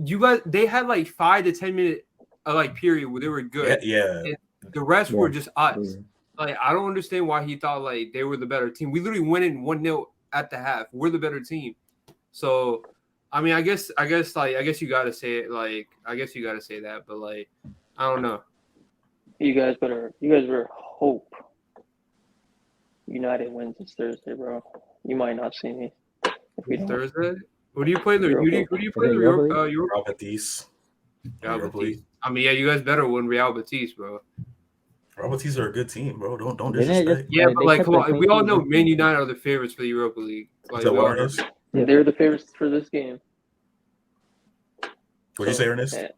You guys, they had like 5 to 10 minute like period where they were good. Yeah. And the rest were just us. Yeah. Like I don't understand why he thought like they were the better team. We literally went in 1-0 at the half. We're the better team. So I mean, I guess you gotta say it. Like, I guess you gotta say that, but like, I don't know. You guys better hope United wins this Thursday, bro. You might not see me if we don't. Thursday. Who do you play? Who do you play? Europa Real Betis. Real Betis. I mean, yeah, you guys better win Real Betis, bro. Real Betis are a good team, bro. Don't Didn't it disrespect. Yeah, but like, come on, we all know Man Man United are the favorites for the Europa League. Like, So we all know. Ernest? Yeah. They're the favorites for this game. What did you say, Ernest? Yeah.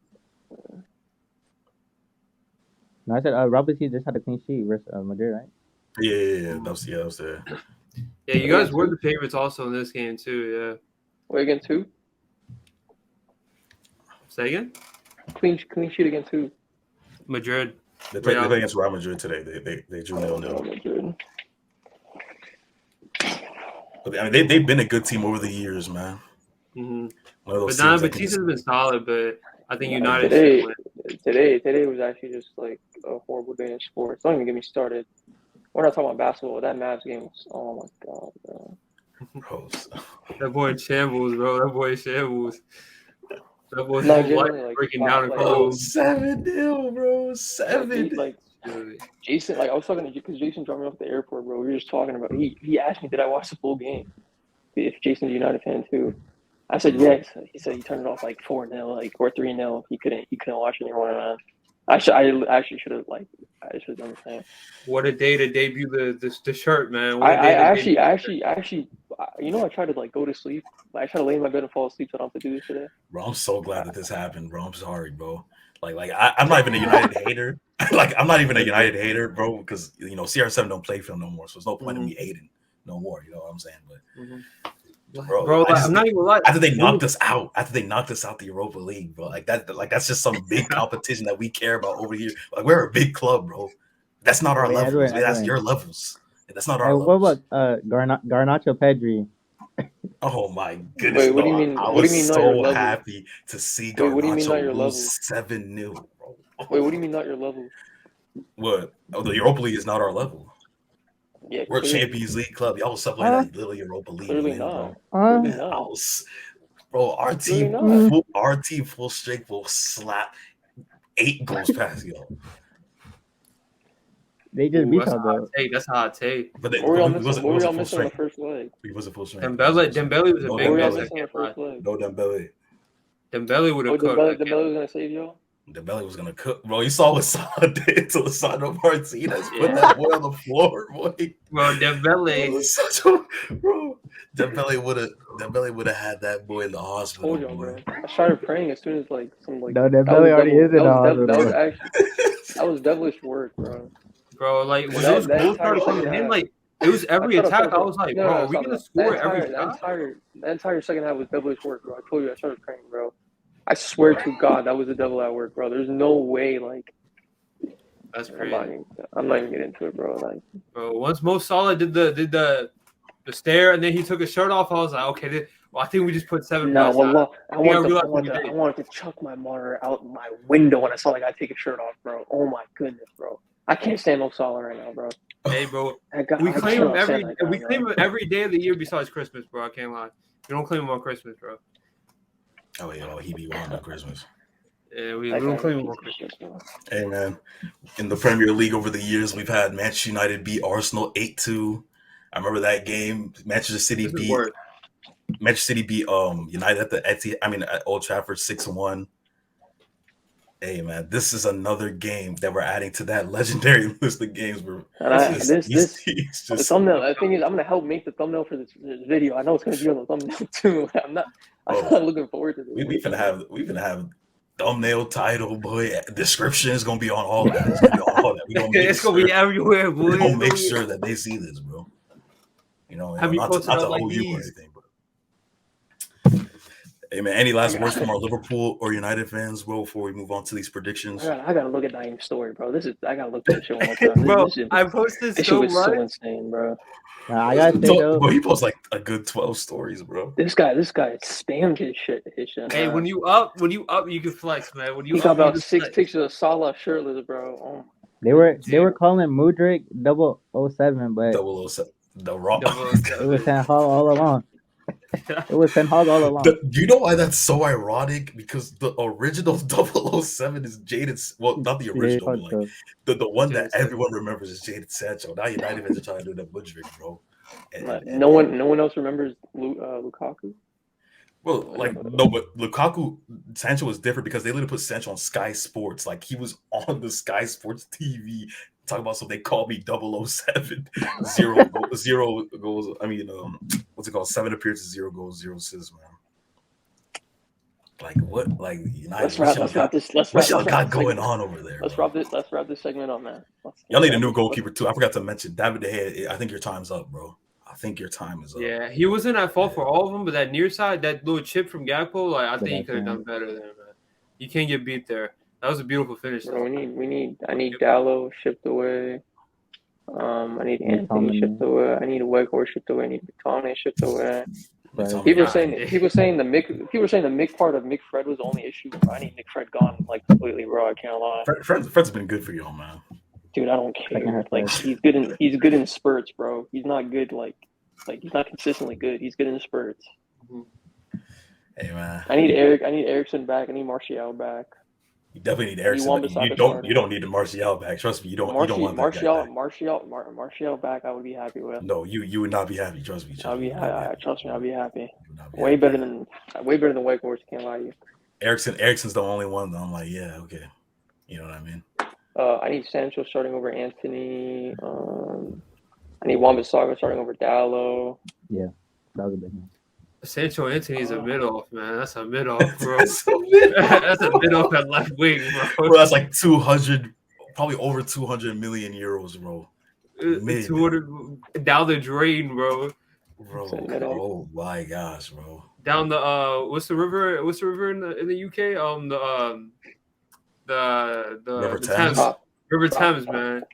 No, I said Real Betis just had a clean sheet versus Madrid, right? Yeah. That was there. Yeah, you guys were the favorites also in this game too. Yeah. Wait, against who? Say again? Clean sheet against who? Madrid. They played against Real Madrid today. They drew 0-0. Madrid. But I mean, they've been a good team over the years, man. Mm-hmm. One of those But teams Betis has been solid, but I think United today, should win. Today was actually just like a horrible day in sports. Don't even get me started. We're not talking about basketball. That Mavs game was, oh my god, bro. That boy shambles, bro. That boy shambles. That boy's like, breaking down and like, close. 7-0, bro. 7. Like Jason, like I was talking to you because Jason dropped me off at the airport, bro. We were just talking about. He asked me, did I watch the full game? If Jason's a United fan too, I said yes. He said he turned it off like 4-0, like or 3-0. He couldn't watch it anymore, man. I actually should have done the same. What a day to debut the shirt, man. I actually, you know, I tried to like go to sleep. I tried to lay in my bed and fall asleep so I don't have to do this today. Bro, I'm so glad that this happened, bro. I'm sorry, bro. I'm not even a United hater. I'm not even a United hater, bro, because you know CR7 don't play for him no more, so there's no point in me hating no more. You know what I'm saying? But bro, I'm not even lying. After they knocked us out the Europa League, bro, that's just some big competition that we care about over here. Like we're a big club, bro. That's not our levels. That's your levels. That's not our levels. What about Garnacho Pedri? Oh my goodness! Wait, what do you mean? I What do was you mean not so your level? happy to see Wait, what do you mean not Garnacho your level? lose 7-0, bro. Wait, what do you mean not your level? What? Oh, the Europa League is not our level. Yeah, We're a clearly. Champions League club. Y'all was something like that little Europa League. Clearly win, not. bro. Clearly not. Bro, our team, Clearly our team full strength will slap 8 goals past y'all. They just beat us, though. That's how I take. But What were y'all missing on the first leg? He wasn't full strength. Dembele was a big miss. No Dembele. Dembele would have cooked. Dembele was gonna save y'all. Dembele was gonna cook, bro. You saw what Salah did to Lisandro Martinez. Put that boy on the floor, boy. Bro, Dembele. Dembele would have had that boy in the hospital, Told y'all, boy. bro. I started praying as soon as like some like. No, Dembele already is in the hospital. That was devilish work, bro. Bro, like when those goals started coming in, like it was every attack. I was like, bro, are we gonna score every shot? The entire second half was devilish work, bro. I told you, I started praying, bro. I swear to God, that was the devil at work, bro. There's no way, like. That's crazy. I'm not even getting into it, bro. Like, bro, once Mo Salah did the stare and then he took his shirt off, I was like, okay, I think we just put 7. No, I wanted to chuck my monitor out my window when I saw that guy take his shirt off, bro. Oh my goodness, bro. I can't stand Mo Salah right now, bro. Hey, bro, we claim him every day of the year besides Christmas, bro. I can't lie. We don't claim him on Christmas, bro. Oh yeah, he be wild on Christmas. Yeah, we don't claim him on Christmas, bro. Hey man, in the Premier League over the years, we've had Manchester United beat Arsenal 8-2. I remember that game. Manchester City beat United at Old Trafford 6-1. Hey man, this is another game that we're adding to that legendary list of games. Where And he's the just thumbnail. The thing is, I'm gonna help make the thumbnail for this video. I know it's gonna be on the thumbnail too. I'm oh, not looking forward to this. we finna have thumbnail, title, boy, description is gonna be on all that. It's gonna be on all that. We gonna make It's gonna be everywhere, boy. we gonna make sure that they see this, bro. Have you Not posted to up like hold you or these? anything, but hey man, any last words from our Liverpool or United fans, bro, before we move on to these predictions? I gotta look at Naeem's story, bro. I gotta look at this shit one more time. Bro, This shit, I posted this shit so was much. so insane, bro. I gotta say though, But he posts like a good 12 stories, bro. This guy spammed his shit. Hey, when you up, you can flex, man. When you he up, got about you 6 flex. pictures of Salah shirtless, bro. Oh. they were calling Mudryk 007, but 007, the raw. it was Ten Hag all along. It was Ten Hag all along. Do you know why that's so ironic? Because the original 007 is Jaded. Well, not the original, but like the one that everyone remembers is Jaded Sancho. Now United fans are trying to do that Mudryk, bro. No one else remembers Lukaku. Well, like no, but Lukaku, Sancho was different because they literally put Sancho on Sky Sports. Like he was on the Sky Sports TV talking about something they called me 007, zero goals. I mean, what's it called? 7 appearances, 0 goals, 0 assists, man. Like what? Like United. What y'all got going on over there? Let's wrap this segment up, man. Y'all need a new goalkeeper too. I forgot to mention David De Gea. I think your time's up, bro. I think your time is up. Yeah, he wasn't at fault for all of them, but that near side, that little chip from Gakpo, like I think he could have done better there, man. You can't get beat there. That was a beautiful finish. Bro, I need Dallo shipped away. I need Anthony shipped away. I need Weghorst shipped away. I need McTominay shipped away. People were saying the Mick part of Mick Fred was the only issue. Bro. I need Mick Fred gone like completely, bro. I can't lie. Fred's been good for y'all, man. Dude, I don't care. Like he's good in spurts, bro. He's not good like he's not consistently good. He's good in spurts. Hey man, I need Ericsson back. I need Martial back. You definitely need Ericsson. You don't need the Martial back. Trust me, you don't want that Martial back. I would be happy with. No, you would not be happy. Trust me. Trust me, I'll be happy. Way better than Weghorst. Can't lie to you. Ericsson's the only one that I'm like, yeah, okay. You know what I mean? I need Sancho starting over Anthony. I need Wan-Bissaka starting over Dallo. Yeah, that was a big one. Sancho Anthony's a mid-off, man. That's a mid-off, bro. That's a mid-off at left wing, bro. Bro, that's like 200, probably over 200 million euros, bro. 200 down the drain, bro. Oh my gosh, bro. Down the what's the river in the UK? The River Thames. River Thames, man.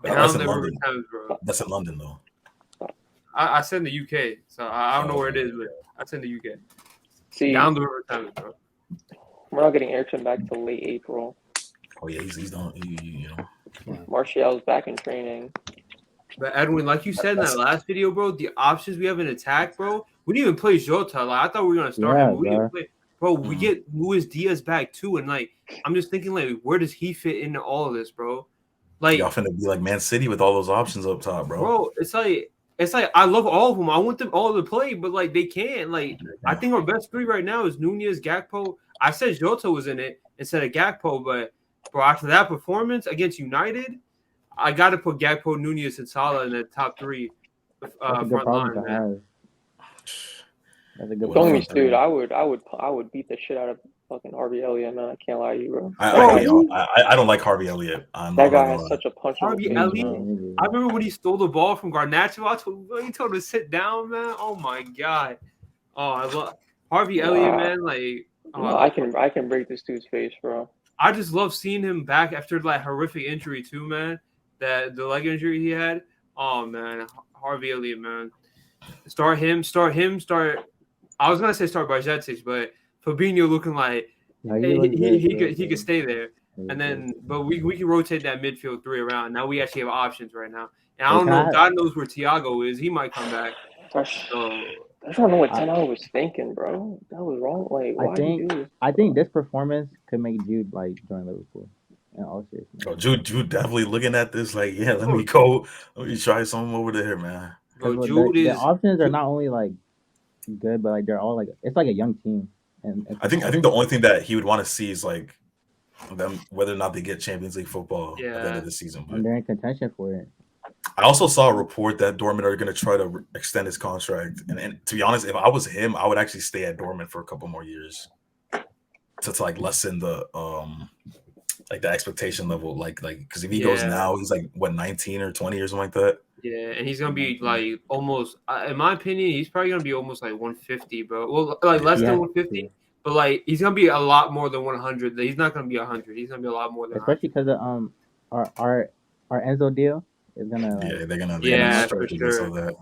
That's in London. River Thames, bro. That's in London, though. I said in the UK, so I don't know where it is, but I said in the UK. See, down the River Thames, bro. We're not getting Ericsson back till late April. Oh yeah, he's done. You know, Martial's back in training. But Edwin, like you said in that last video, bro, the options we have in attack, bro. We didn't even play Jota. Like I thought we were gonna start him. We didn't play. Bro, we get Luis Diaz back too, and like I'm just thinking, like, where does he fit into all of this, bro? Like y'all finna be like Man City with all those options up top, bro. Bro, it's like I love all of them. I want them all to play, but like they can't. Like I think our best 3 right now is Nunez, Gakpo. I said Jota was in it instead of Gakpo, but bro, after that performance against United, I got to put Gakpo, Nunez, and Salah in the top 3 front line, man. That's a good one. Dude, I would beat the shit out of fucking Harvey Elliott, man. I can't lie to you, bro. I don't like Harvey Elliott. That guy has such a punch. Harvey Elliott. I remember when he stole the ball from Garnacho. He told him to sit down, man. Oh my god. Oh, I love Harvey Elliott, man. Like, I can break this dude's face, bro. I just love seeing him back after that horrific injury too, man. That the leg injury he had. Oh man, Harvey Elliott, man. Start him. I was gonna say start Bajcetic, but Fabinho looking like he could stay there, and then but we can rotate that midfield 3 around. Now we actually have options right now, and I don't know. God knows where Thiago is. He might come back. I don't know what Tenno was thinking, bro. That was wrong. Like, I think this performance could make Jude like join Liverpool. In all seriousness. Oh, Jude definitely looking at this like, yeah, let me go. Let me try something over there, man. Bro, the options are not only like good, but like they're all like it's like a young team. And I think the only thing that he would want to see is like them whether or not they get Champions League football at the end Yeah. of the season. But And they're in contention for it. I also saw a report that Dortmund are going to try to extend his contract. And to be honest, if I was him, I would actually stay at Dortmund for a couple more years to like lessen the like the expectation level. Like because if he goes Yeah. now, he's like what 19 or 20 or something like that. Yeah, and he's gonna be like almost, in my opinion, he's probably gonna be almost like 150, bro. Well, like less Yeah. than 150, but like he's gonna be a lot more than 100. He's not gonna be 100. He's gonna be a lot more than. Especially because of our Enzo deal is gonna like, Yeah, they're gonna Yeah, strike for against sure. all that.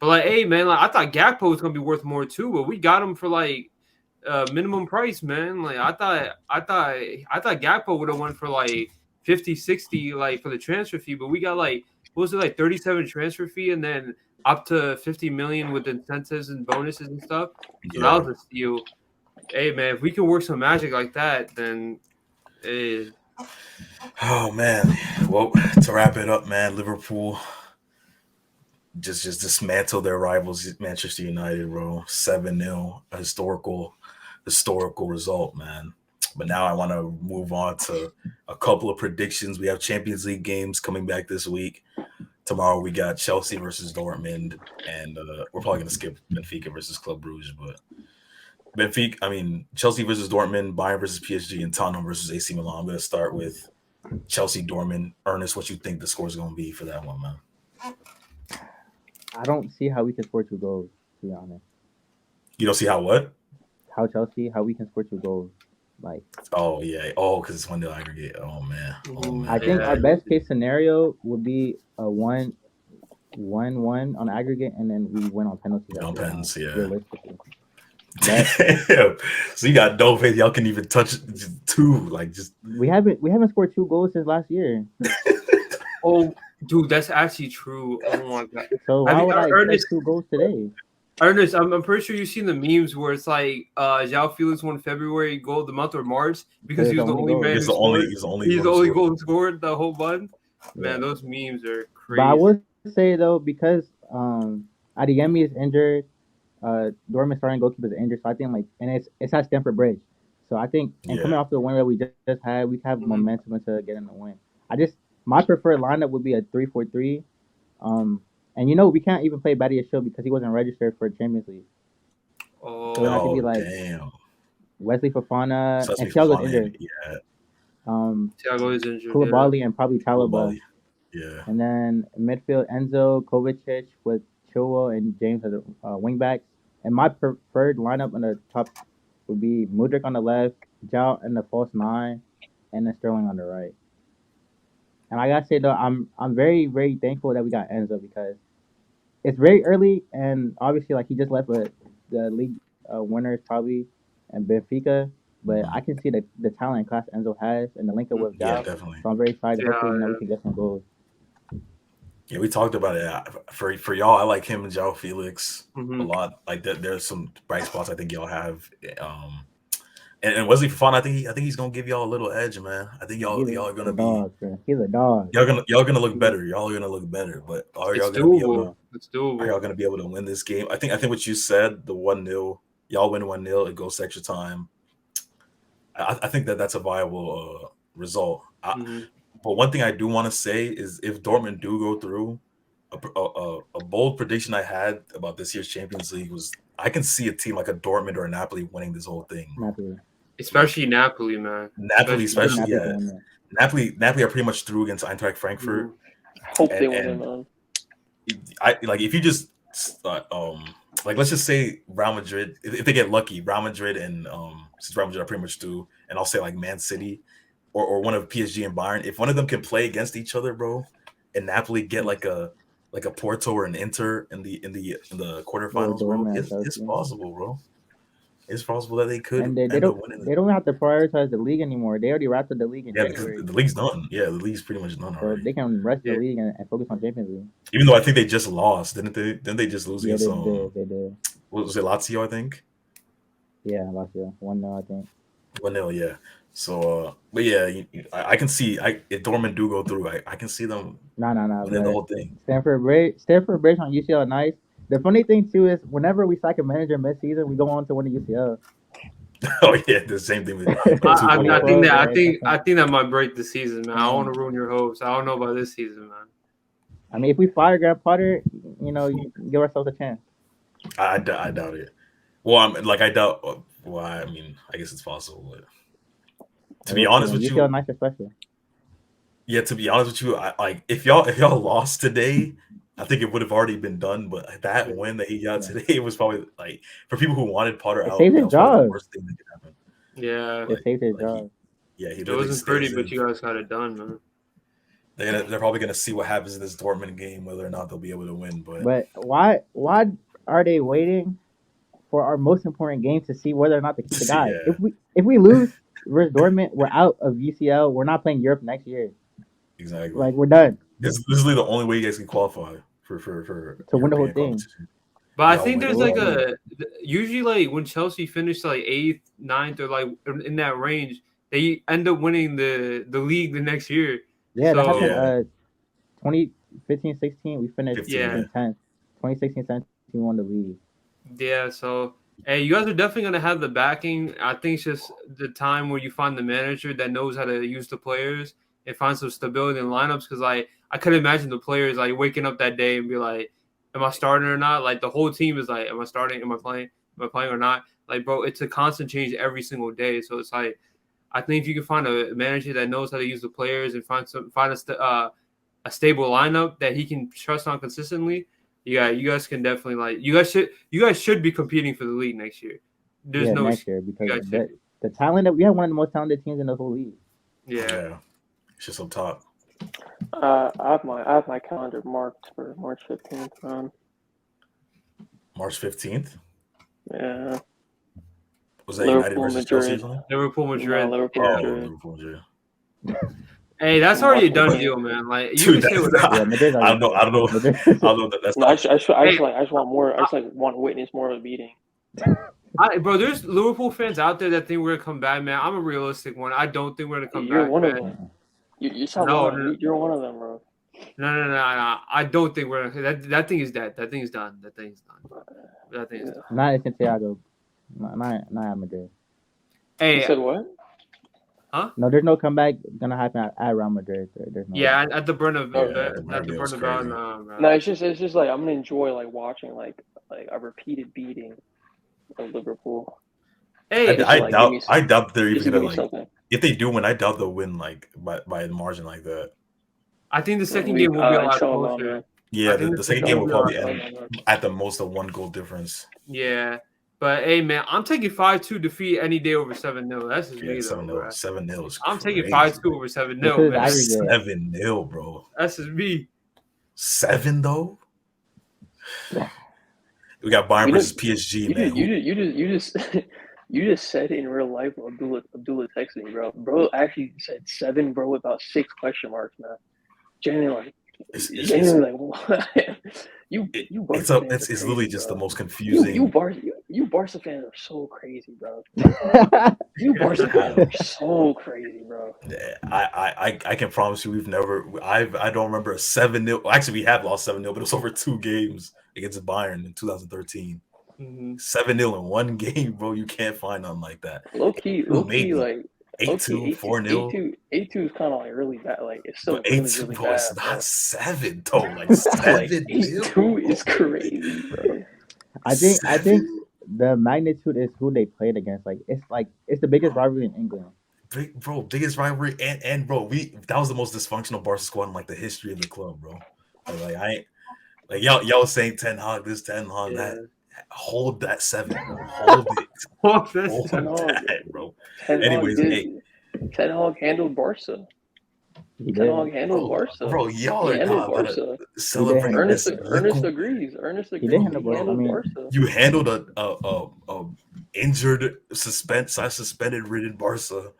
But like, hey man, like I thought Gakpo was gonna be worth more too, but we got him for like minimum price, man. Like I thought Gakpo would have went for like 50, 60 like for the transfer fee, but we got like what was it, like 37 transfer fee and then up to 50 million with incentives and bonuses and stuff. So Yeah. that was a steal. Hey man, if we can work some magic like that, then hey. Oh man. Well, to wrap it up, man, Liverpool just dismantled their rivals, Manchester United, bro. 7-0, a historical result, man. But now I want to move on to a couple of predictions. We have Champions League games coming back this week. Tomorrow we got Chelsea versus Dortmund, and we're probably gonna skip Benfica versus Club Brugge, but Chelsea versus Dortmund, Bayern versus PSG, and Tottenham versus AC Milan. I'm gonna start with Chelsea Dortmund. Ernest, what you think the score is gonna be for that one, man? I don't see how we can score 2 goals. To be honest, You don't see how what? how we can score 2 goals. Like, Oh yeah, because it's 1-0 aggregate. Oh man, I think Yeah. our best case scenario would be a 1-1 on aggregate, and then we win on penalties. On after that, pens, yeah. realistically. Damn. So you got no faith. Y'all can even touch 2, like just. We haven't scored 2 goals since last year. Oh, dude, that's actually true. Oh my god. So why would I expect Ernest, 2 goals today? Ernest, I'm pretty sure you've seen the memes where it's like João Felix won February goal of the month or March because he was the only man who scored. He's the only goal who scored the whole month. Man, those memes are crazy. But I would say though, because Adeyemi is injured, Dortmund starting goalkeeper is injured, so I think like, and it's at Stamford Bridge, so I think coming off the win that we just had, we have momentum into getting the win. My preferred lineup would be a 3-4-3. And we can't even play Badiashile because he wasn't registered for Champions League. So it have to be like Wesley Fofana and Thiago's injured. Yeah. Thiago is injured. Koulibaly and probably Chalobah. Yeah. And then midfield Enzo, Kovacic with Chilwell and James as wingbacks. And my preferred lineup on the top would be Mudryk on the left, João in the false 9, and then Sterling on the right. And I gotta say though, I'm very, very thankful that we got Enzo because it's very early, and obviously like he just left with the league winners probably and Benfica, but I can see the talent and class Enzo has and the link up with João. Yeah, definitely. So I'm very excited. Hopefully, we can get some goals. Yeah, we talked about it. For y'all, I like him and João Felix a lot. Like there's some bright spots I think y'all have. And Wesley Fofana, I think he's gonna give y'all a little edge, man. I think y'all are gonna be. Dog, he's a dog. Y'all gonna look better. Y'all are gonna look better. But are y'all gonna be able to? It's doable. Are y'all gonna be able to win this game? I think what you said, the 1-0, y'all win 1-0, it goes to extra time. I think that's a viable result. But one thing I do want to say is if Dortmund do go through, a bold prediction I had about this year's Champions League was I can see a team like a Dortmund or a Napoli winning this whole thing. Especially Napoli, man. Napoli, yeah. Napoli are pretty much through against Eintracht Frankfurt. Hope they win it, man. If you just let's just say Real Madrid, if they get lucky, Real Madrid and since Real Madrid are pretty much through, and I'll say like Man City or one of PSG and Bayern, if one of them can play against each other, bro, and Napoli get like a Porto or an Inter in the quarterfinals, bro, it's possible, bro. It's possible that they could. And they don't have to prioritize the league anymore. They already wrapped up the league in January. The league's done. Yeah, the league's pretty much done already. So they can rest the league and focus on Champions League. Even though I think they just lost, didn't they? Didn't they just lose against they did. What was it, Lazio, I think? Yeah, Lazio. 1-0, I think. 1-0, yeah. So, but yeah, I can see if Dortmund do go through, I can see them winning the whole thing. Stamford Bridge on UCL, nice. The funny thing too is whenever we sack a manager mid-season, we go on to win the UCL. Oh yeah, the same thing with I, the two I, goal. I think that Yeah, I think that might break the season, man. I don't want to ruin your hopes. I don't know about this season, man. I mean, if we fire Graham Potter, give ourselves a chance. I doubt it. Well, I doubt. Well, I mean, I guess it's possible. But to be honest with you feel you, nice and special. yeah, to be honest with you, if y'all lost today, I think it would have already been done. But that win that he got today, it was probably like for people who wanted Potter It out, saved that his was probably the job. worst thing that could happen. Yeah, It saved his Like, job. he it literally wasn't pretty, stays but in. you guys got it done, man. They're probably gonna see what happens in this Dortmund game, whether or not they'll be able to win. But why are they waiting for our most important game to see whether or not to keep the guy? Yeah. If we lose versus Dortmund, we're out of UCL. We're not playing Europe next year. Exactly. Like, we're done. This is literally the only way you guys can qualify for To win the whole European thing. competition. But I Y'all think win there's the like whole usually like when Chelsea finished like 8th, 9th, or like in that range, they end up winning the league the next year. Yeah, that So- happened. 2015, 16, we finished 15, Yeah. in 10th. 2016, 17, we won the league. Yeah, so hey, you guys are definitely gonna have the backing. I think it's just the time where you find the manager that knows how to use the players and find some stability in lineups. Because I could imagine the players like waking up that day and be like, "Am I starting or not?" Like the whole team is like, "Am I starting? Am I playing? Am I playing or not?" Like, bro, it's a constant change every single day. So it's like, I think if you can find a manager that knows how to use the players and find a stable lineup that he can trust on consistently. Yeah, you guys can definitely you guys should be competing for the league next year. There's no next year, because guys should the talent that we have one of the most talented teams in the whole league. yeah. It's just up top. I have my calendar marked for March 15th. March 15th. Yeah. Was that United Liverpool, versus Madrid. Chelsea or something? Liverpool, Madrid. No, Liverpool, Oh, Madrid. Liverpool, Madrid. Hey, that's already a done deal, man. Like you Dude, can say whatever. Yeah, Madrid's I don't know. I don't know. Madrid. I don't know. That's No, I not. just want more. I just want to witness more of a beating. Bro, there's Liverpool fans out there that think we're gonna come back, man. I'm a realistic one. I don't think we're gonna come You're back. one man. of them. You sound No, one. no. You're one of them, bro. No. I don't think we're gonna. That thing is dead. That thing is done. That thing is done. That thing is done. Not in Santiago. Not at Madrid. You Hey, said what? No, there's no comeback gonna happen at Real Madrid. There's no. yeah, at the Bernabeu. Yeah, At the Bernabeu's Bernabeu, crazy. no, bro. No, it's just like I'm gonna enjoy like watching like a repeated beating of Liverpool. Hey, I doubt they're Just even to give gonna me something. If they do win, I doubt they'll win by a margin like that. I think the second game will be a lot Inshallah, closer. man. Yeah, I think the second game will Inshallah, probably end at the most a 1 goal difference. Yeah, but hey, man, I'm taking 5-2 defeat any day over 7-0. That's just Yeah, me, though, 7-0. bro. 7-0 is I'm taking crazy. 5-2 over 7-0, man. This is aggregate. 7-0, bro. That's just me. 7 though. We got Bayern versus PSG, man. You just said it in real life. Abdullah texted me, bro. Bro actually said 7, bro, with about 6 question marks, man. Genuinely, like what? It's literally just the most confusing. You Barca fans are so crazy, bro. You Barca fans are so crazy, bro. I can promise you I don't remember a 7-0. Actually, we have lost 7-0, but it was over 2 games against Bayern in 2013. 7-0 in 1 game, bro. You can't find nothing like that. Low key, like 8-2, 4-0. 8-2 is kind of like really bad. Like it's still But really, 8-2, really bro, bad. it's not 7 though. Like Like 7 8-2 is crazy, bro. I think the magnitude is who they played against. Like it's the biggest rivalry in England. Biggest rivalry, and bro, that was the most dysfunctional Barca squad in like the history of the club, bro. Like I ain't like y'all was saying Ten Hag this, Ten Hag that. Hold that 7, bro. Hold it. Hold that, bro. Anyways, Ten Hag handled Barca. Ten Hag handled Barca. Bro, y'all are not gonna celebrate Ernest this. agrees. He did handle Barca. You handled a injured, suspended ridden Barca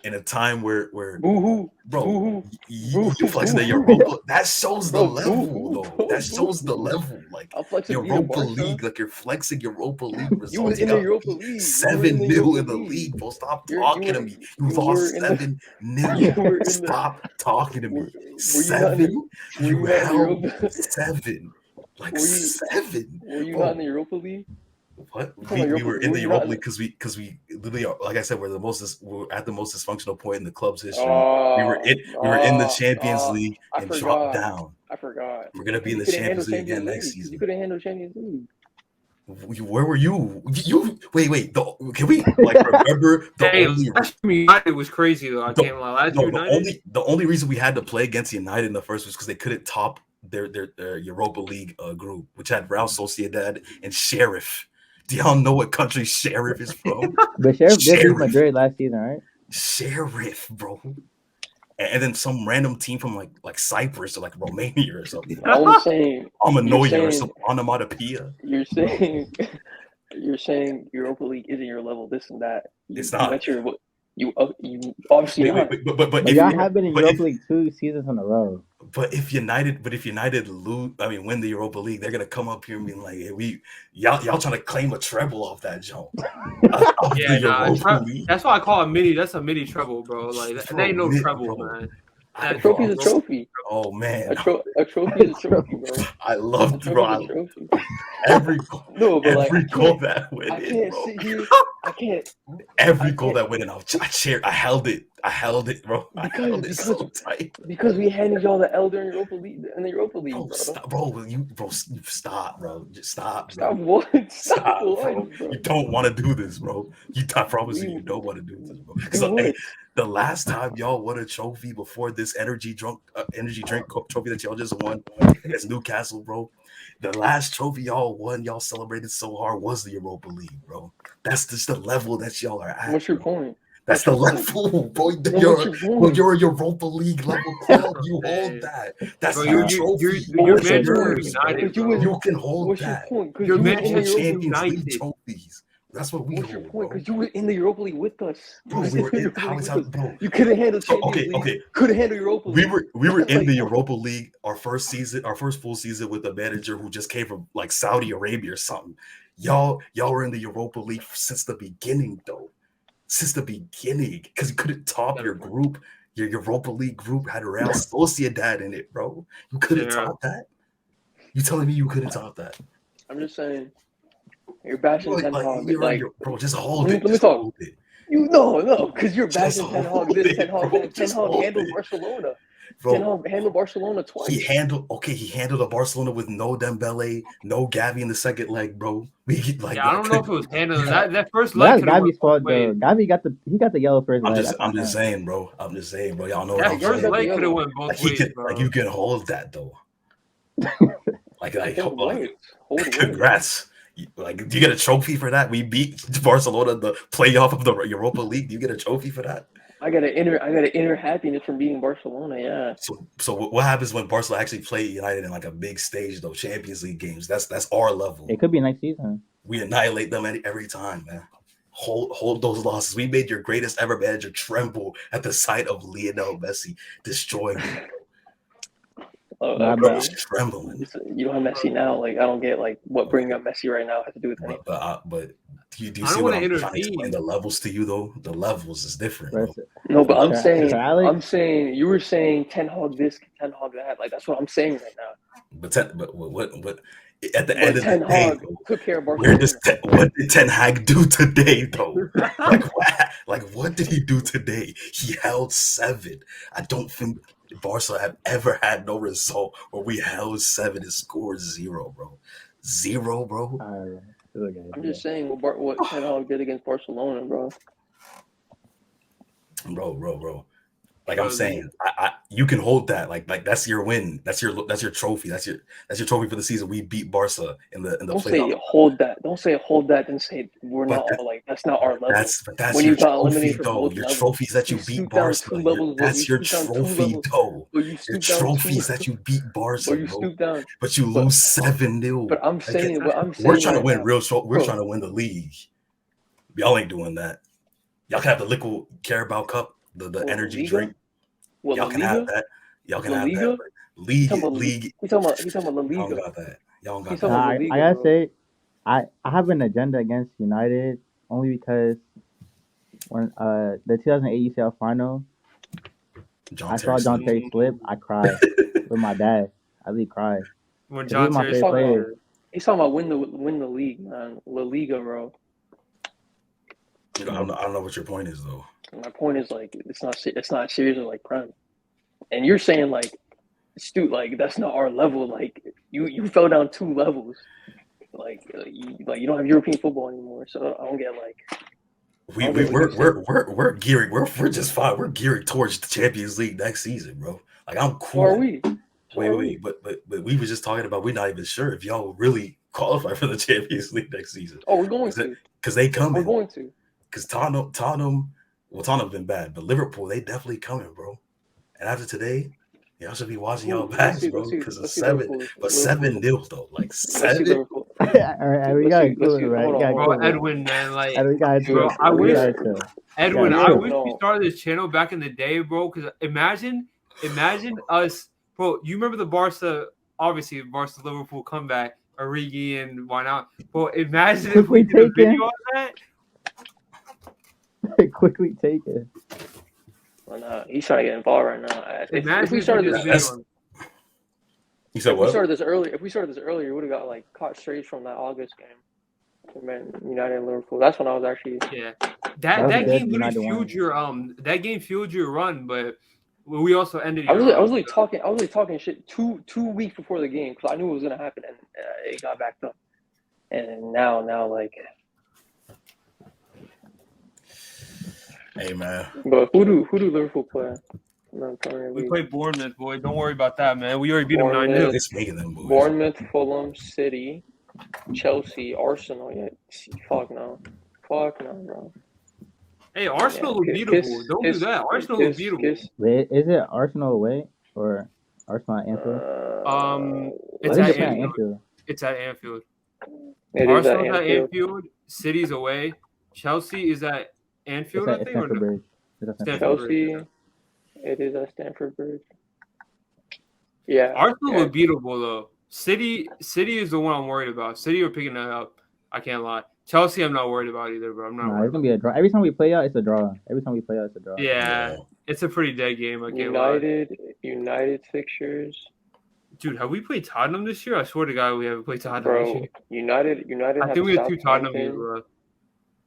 in a time where boo-hoo, bro, boo-hoo, you flexing the Europa. That shows the level, though. That shows the level. Like Europa League, like you're flexing Europa League results. You was in the Europa League. 7-0 in the league, bro. Stop talking to me. You lost 7-0. Stop talking to me. 7. You held 7. Like 7. Were you not in the Europa League? What? From We Europa, were in were the you not Europa in League because we literally are, like I said, we're at the most dysfunctional point in the club's history. Oh, We were in the oh, Champions oh, League I and dropped forgot. down. I forgot. We're gonna be Because in you the couldn't handle Champions League again Champions next League. Because you season. couldn't handle Champions League. Where were you? You wait. Can we like remember the Hey, only last year United was crazy though. I can't lie. Last year United. the only reason we had to play against United in the first was because they couldn't top their Europa League group, which had Real Sociedad and Sheriff. Do y'all know what country Sheriff is from? But Sheriff did beat Sheriff. Madrid last season, right? Sheriff, bro. And then some random team from like Cyprus or like Romania or something. All I'm saying, Amanoia or some onomatopia. you're saying Europa League isn't your level, this and that. It's not. You obviously not. But But y'all have been in Europa League 2 seasons in a row. But if United lose, win the Europa League, they're gonna come up here and be like, "Hey, y'all trying to claim a treble off that jump." That's why I call it mini. That's a mini treble, bro. Like that ain't no treble, man. A trophy's a trophy. Oh man, a trophy is a trophy, bro. I love bro. Every goal that went in, bro. I can't. Every goal that went in, I cheered. I held it, bro. Because we handed y'all the Elder in Europa League, bro. Stop, stop, bro. Just stop. Stop what? Stop, bro. You don't want to do this, bro. I promise you don't want to do this, bro. Because the last time y'all won a trophy before this energy drink trophy that y'all just won against Newcastle, bro. The last trophy y'all won, y'all celebrated so hard was the Europa League, bro. That's just the level that y'all are at. What's your point? That's the level, bro. You're a Europa League level club. You hold that. That's your trophy. You're Manchester United. You can hold that. You're Manchester Champions League trophies. That's what we hold. What's your point? Because you were in the Europa League with us. Bro, we were in, bro. You couldn't handle Champions League. Okay. Couldn't handle Europa League. We were in the Europa League our first full season with a manager who just came from like Saudi Arabia or something. Y'all were in the Europa League since the beginning, though. Since the beginning, because you couldn't top your group. Your Europa League group had Real Sociedad in it, bro. You couldn't top that. You telling me you couldn't top that? I'm just saying. You're bashing Ten Hag. Bro, just hold it. Let me talk. No, because you're bashing Ten Hag. Ten Hag handled Barcelona. Ten Hag handled Barcelona twice. He handled a Barcelona with no Dembele, no Gavi in the second leg, bro. I don't know if it was handling that first leg. That's Gavi's fault, though. Gavi got the yellow first leg. I'm just saying, bro. Y'all know that first leg could have went both ways, bro. Like you can hold that though. Congrats. Like, do you get a trophy for that? We beat Barcelona in the playoff of the Europa League. Do you get a trophy for that? I got an inner happiness from beating Barcelona. Yeah. So what happens when Barcelona actually play United in like a big stage though? Champions League games. That's our level. It could be next season. We annihilate them every time, man. Hold those losses. We made your greatest ever manager tremble at the sight of Lionel Messi destroying him. Trembling. You don't have Messi now. Like, I don't get what bringing up Messi right now has to do with anything. But do you see what I'm trying to explain the levels to you though? The levels is different. Bro. No, but I'm saying you were saying Ten Hag this, Ten Hag that. Like, that's what I'm saying right now. But at the end of the day, took care of Barcelona. What did Ten Hag do today though? What did he do today? He held 7. I don't think Barca have ever had no result where we held 7 and scored 0, bro. 0, bro. I'm just saying what Ten Hag did against Barcelona, bro. Bro. Like I'm saying, you can hold that. Like that's your win. That's your trophy. That's your trophy for the season. We beat Barca in the playoff. Don't say hold that. Don't say hold that. Then say we're not that's not our level. That's when your trophy though. Your trophies that you beat Barca. That's your trophy though. Your trophies that you beat Barca. But you lose 7-0. But I'm saying we're trying to win real. We're trying to win the league. Y'all ain't doing that. Y'all can have the Liquid Carabao Cup. The energy drink. Y'all can have that. Y'all can have that. League. He's talking about La Liga. Y'all got that. Y'all got that. I gotta say, I have an agenda against United only because when the 2008 UCL final, I saw John Terry slip. I cried with my dad. I really cried. When John Terry He's talking about win the league, man. La Liga, bro. You know, I don't know what your point is though. My point is like it's not serious like Prem, and you're saying like, Stu, like that's not our level. Like you fell down 2 levels. Like you don't have European football anymore. So I don't get like. We're gearing. We're just fine. We're gearing towards the Champions League next season, bro. Like I'm cool. So are we? Wait, but we were just talking about we're not even sure if y'all really qualify for the Champions League next season. Oh, we're going to. Because they coming. We're going to. Because Tottenham's been bad, but Liverpool, they definitely coming, bro. And after today, y'all should be watching y'all backs, bro. Because of 7-0 though, like 7. All right, we got cool, right? Bro, Edwin, man, like, we got bro, I wish Edwin, I wish we started this channel back in the day, bro. Because imagine us, bro. You remember the Barça, obviously Barca Liverpool comeback, Origi and why not? Bro, imagine if we did a video on that. Quickly take it. Well, no, he's trying to get involved right now. Imagine if we started this video. You said what? If we started this earlier, we would have got like caught straight from that August game. Man, United and Liverpool. That's when I was actually. Yeah, that game really fueled your that game fueled your run, but we also ended. I was really talking shit two weeks before the game because I knew it was gonna happen, and it got backed up. And now like. Hey man. But who do Liverpool play? We play Bournemouth, boy. Don't worry about that, man. We already beat them 9-0. It's making them boys. Bournemouth, Fulham, City, Chelsea, Arsenal. Yeah, fuck no, bro. Hey, Arsenal look beatable. Don't do that. Arsenal look beatable. Wait, is it Arsenal away or Arsenal at Anfield? It's at Anfield. It's at Anfield. Arsenal's at Anfield. City's away. Chelsea is at Anfield, I think. Stamford Bridge. Chelsea. It is at Stamford Bridge. Yeah. Arsenal look beatable though. City is the one I'm worried about. City are picking that up. I can't lie. Chelsea, I'm not worried about either, bro. I'm not. It's gonna be a draw. Every time we play out, it's a draw. Yeah, it's a pretty dead game. I can't lie. United fixtures. Dude, have we played Tottenham this year? I swear to God, we haven't played Tottenham bro, this year. United. I think we have 2 Tottenham games, bro.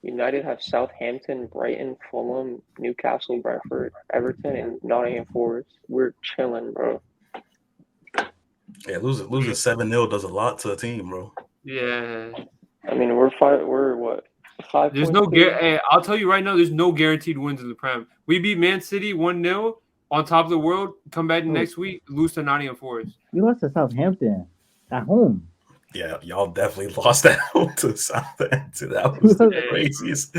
United have Southampton, Brighton, Fulham, Newcastle, Brentford, Everton, and Nottingham Forest. We're chilling, bro. Yeah, losing 7-0 does a lot to a team, bro. Yeah. I mean, we're 5. There's no I'll tell you right now, there's no guaranteed wins in the Prem. We beat Man City 1-0 on top of the world. Come back next week, lose to Nottingham Forest. We lost to Southampton at home. Yeah, y'all definitely lost that home to Southampton. That was the craziest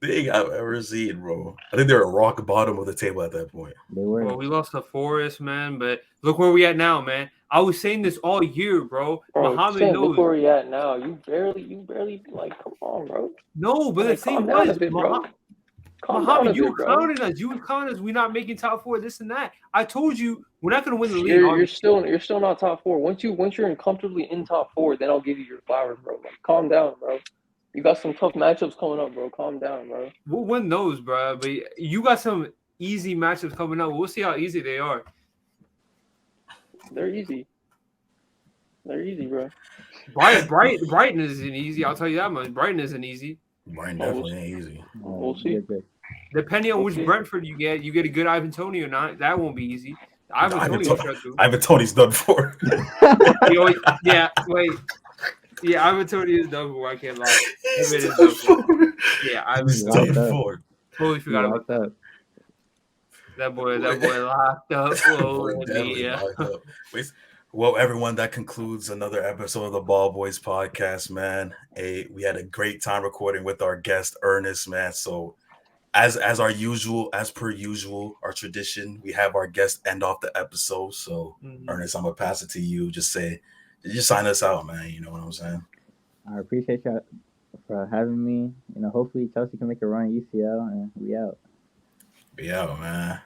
thing I've ever seen, bro. I think they're at rock bottom of the table at that point. They were. Well, we lost to Forest, man, but look where we at now, man. I was saying this all year, bro. Mohammad knows. Look where we at now. You barely like, come on, bro. No, but the thing was, Mohammad, you clowning us. You were clowning us. We're not making top 4, this and that. I told you we're not going to win the league. You're still not top 4. Once you're comfortably in top 4, then I'll give you your flowers, bro. Like, calm down, bro. You got some tough matchups coming up, bro. Calm down, bro. We'll win those, bro. But you got some easy matchups coming up. We'll see how easy they are. They're easy, bro. Brighton isn't easy. I'll tell you that much. Brighton isn't easy. Brighton definitely ain't easy. We'll see. Depending on which Brentford you get a good Ivan Toney or not. That won't be easy. Ivan Toney's done for. Yeah, wait. Yeah, Ivan Toney is done for. I can't lie. Yeah, Ivan's done for. Totally forgot about that. That boy locked up. Locked up. Well, everyone, that concludes another episode of the Ball Boys podcast, man. We had a great time recording with our guest, Ernest, man. So as per usual, our tradition, we have our guest end off the episode. So Ernest, I'm gonna pass it to you. Just sign us out, man. You know what I'm saying? I appreciate you for having me. Hopefully Chelsea can make a run at UCL and we out. Yeah, man.